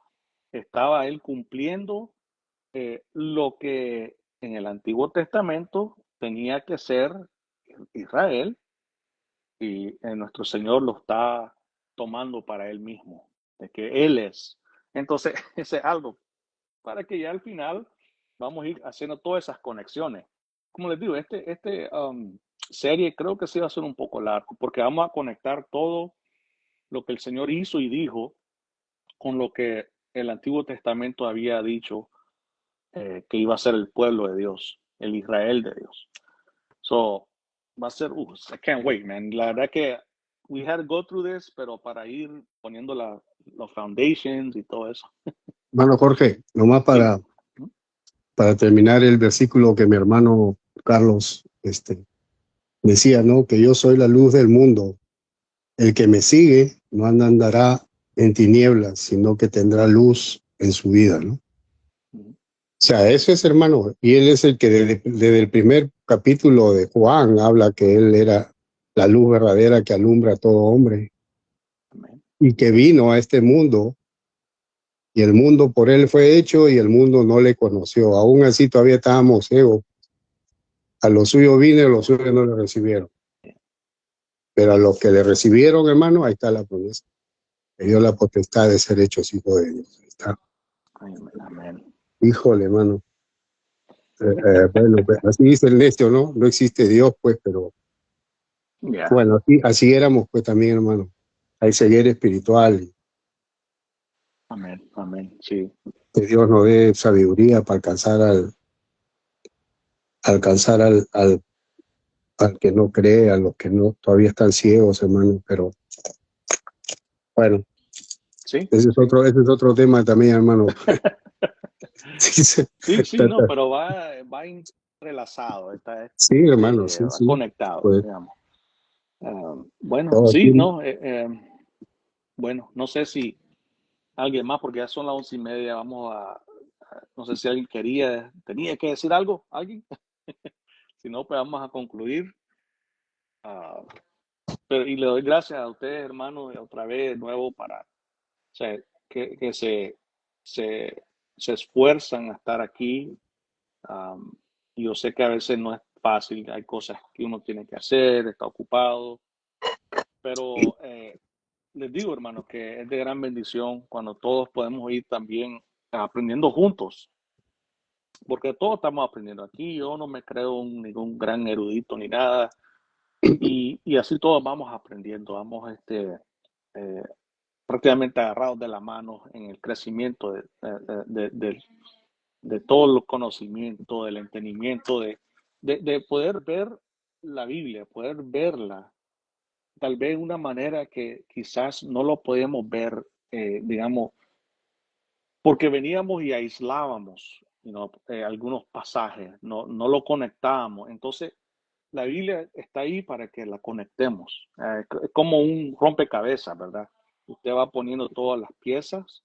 estaba él cumpliendo lo que en el Antiguo Testamento tenía que ser Israel, y nuestro Señor lo está tomando para él mismo, de que Él es. Entonces, ese es algo para que ya al final vamos a ir haciendo todas esas conexiones. Como les digo, serie creo que sí va a ser un poco largo, porque vamos a conectar todo lo que el Señor hizo y dijo con lo que el Antiguo Testamento había dicho que iba a ser el pueblo de Dios, el Israel de Dios. So, va a ser, I can't wait, man. La verdad que we had to go through this, pero para ir poniendo los foundations y todo eso. Hermano Jorge, nomás Sí. para terminar el versículo que mi hermano Carlos decía, ¿no? Que yo soy la luz del mundo. El que me sigue no andará en tinieblas, sino que tendrá luz en su vida, ¿no? O sea, eso es, hermano, y él es el que desde el primer capítulo de Juan habla que él era la luz verdadera que alumbra a todo hombre. Amén. Y que vino a este mundo, y el mundo por él fue hecho, y el mundo no le conoció. Aún así todavía estábamos ciegos. A los suyos vino, a los suyos no le recibieron. Pero a los que le recibieron, hermano, ahí está la promesa. Le dio la potestad de ser hechos hijos de Dios. Ahí está. Amén. Híjole, hermano. Bueno, pues, así dice el necio, ¿no? No existe Dios, pues, pero Yeah. bueno, así éramos, pues, también, hermano. Hay ceguera espiritual. Amén. Amén. Sí. Que Dios nos dé sabiduría para alcanzar al que no cree, a los que no todavía están ciegos, hermano. Pero bueno, Sí. ese es otro tema también, hermano. Sí, no, pero va entrelazado, Sí, hermano, sí, va sí. conectado, Pues, digamos. Bueno, todo sí, aquí, no, bueno, no sé si alguien más, porque ya son las 11:30, no sé si alguien tenía que decir algo, alguien. Si no, pues vamos a concluir. Ah, y le doy gracias a ustedes, hermanos, otra vez de nuevo o sea, que se, se esfuerzan a estar aquí. Um, y yo sé que a veces no es fácil, hay cosas que uno tiene que hacer, está ocupado, pero les digo, hermanos, que es de gran bendición cuando todos podemos ir también aprendiendo juntos, porque todos estamos aprendiendo aquí. Yo no me creo ningún gran erudito ni nada, y así todos vamos aprendiendo, vamos eh, prácticamente agarrados de la mano en el crecimiento de todo el conocimiento, del entendimiento, de poder ver la Biblia, poder verla, tal vez de una manera que quizás no lo podíamos ver, digamos, porque veníamos y aislábamos, algunos pasajes, no lo conectábamos. Entonces, la Biblia está ahí para que la conectemos. Es como un rompecabezas, ¿verdad? Usted va poniendo todas las piezas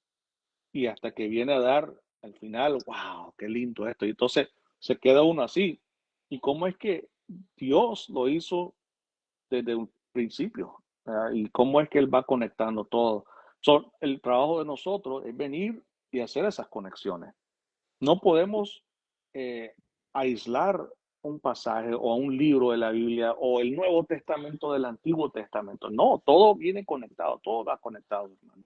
y hasta que viene a dar al final, wow, qué lindo esto. Y entonces se queda uno así. ¿Y cómo es que Dios lo hizo desde un principio? ¿Y cómo es que Él va conectando todo? El trabajo de nosotros es venir y hacer esas conexiones. No podemos eh, aislar un pasaje o un libro de la Biblia o el Nuevo Testamento del Antiguo Testamento. No, todo viene conectado, todo va conectado, hermano.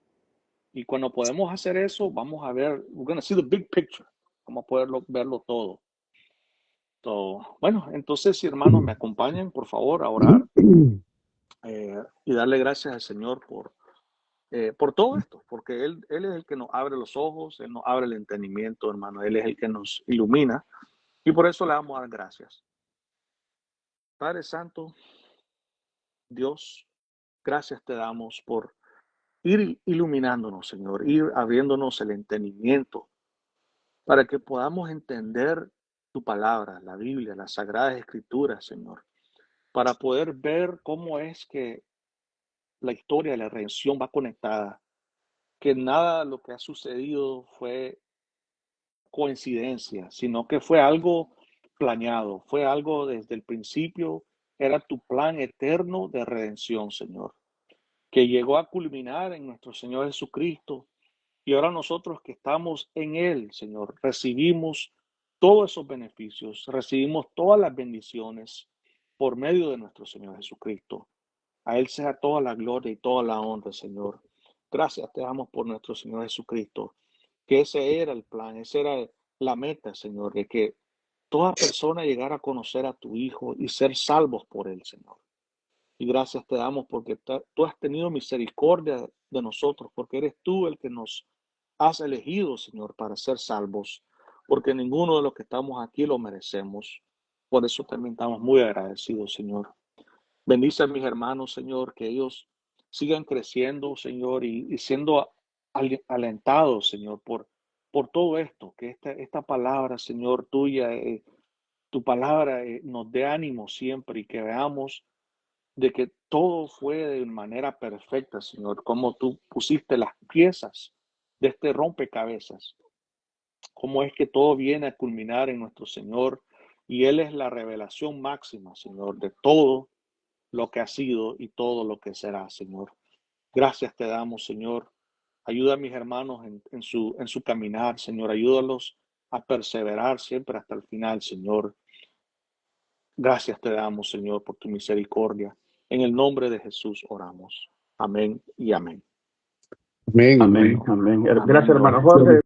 Y cuando podemos hacer eso, vamos a ver, we're going to see the big picture. Vamos a poder verlo todo. Bueno, entonces, si hermanos me acompañan, por favor, a orar y darle gracias al Señor por todo esto, porque él es el que nos abre los ojos, Él nos abre el entendimiento, hermano, Él es el que nos ilumina y por eso le vamos a dar gracias. Padre Santo, Dios, gracias te damos por ir iluminándonos, Señor, ir abriéndonos el entendimiento para que podamos entender tu palabra, la Biblia, las sagradas escrituras, Señor, para poder ver cómo es que la historia de la redención va conectada, que nada de lo que ha sucedido fue coincidencia, sino que fue algo planeado, fue algo desde el principio, era tu plan eterno de redención, Señor, que llegó a culminar en nuestro Señor Jesucristo. Y ahora nosotros que estamos en Él, Señor, recibimos todos esos beneficios, recibimos todas las bendiciones por medio de nuestro Señor Jesucristo. A Él sea toda la gloria y toda la honra, Señor. Gracias te damos por nuestro Señor Jesucristo, que ese era el plan, esa era la meta, Señor, de que toda persona llegar a conocer a tu Hijo y ser salvos por Él, Señor. Y gracias te damos porque tú has tenido misericordia de nosotros, porque eres tú el que nos has elegido, Señor, para ser salvos, porque ninguno de los que estamos aquí lo merecemos. Por eso también estamos muy agradecidos, Señor. Bendice a mis hermanos, Señor, que ellos sigan creciendo, Señor, y siendo alentados, Señor, por todo esto, que esta palabra, Señor, tuya, tu palabra nos dé ánimo siempre y que veamos de que todo fue de manera perfecta, Señor, como tú pusiste las piezas de este rompecabezas, cómo es que todo viene a culminar en nuestro Señor, y Él es la revelación máxima, Señor, de todo lo que ha sido y todo lo que será, Señor. Gracias te damos, Señor. Ayuda a mis hermanos en su caminar, Señor. Ayúdalos a perseverar siempre hasta el final, Señor. Gracias te damos, Señor, por tu misericordia. En el nombre de Jesús oramos. Amén y amén. Amén. Amén, amén. Gracias, hermano Jorge.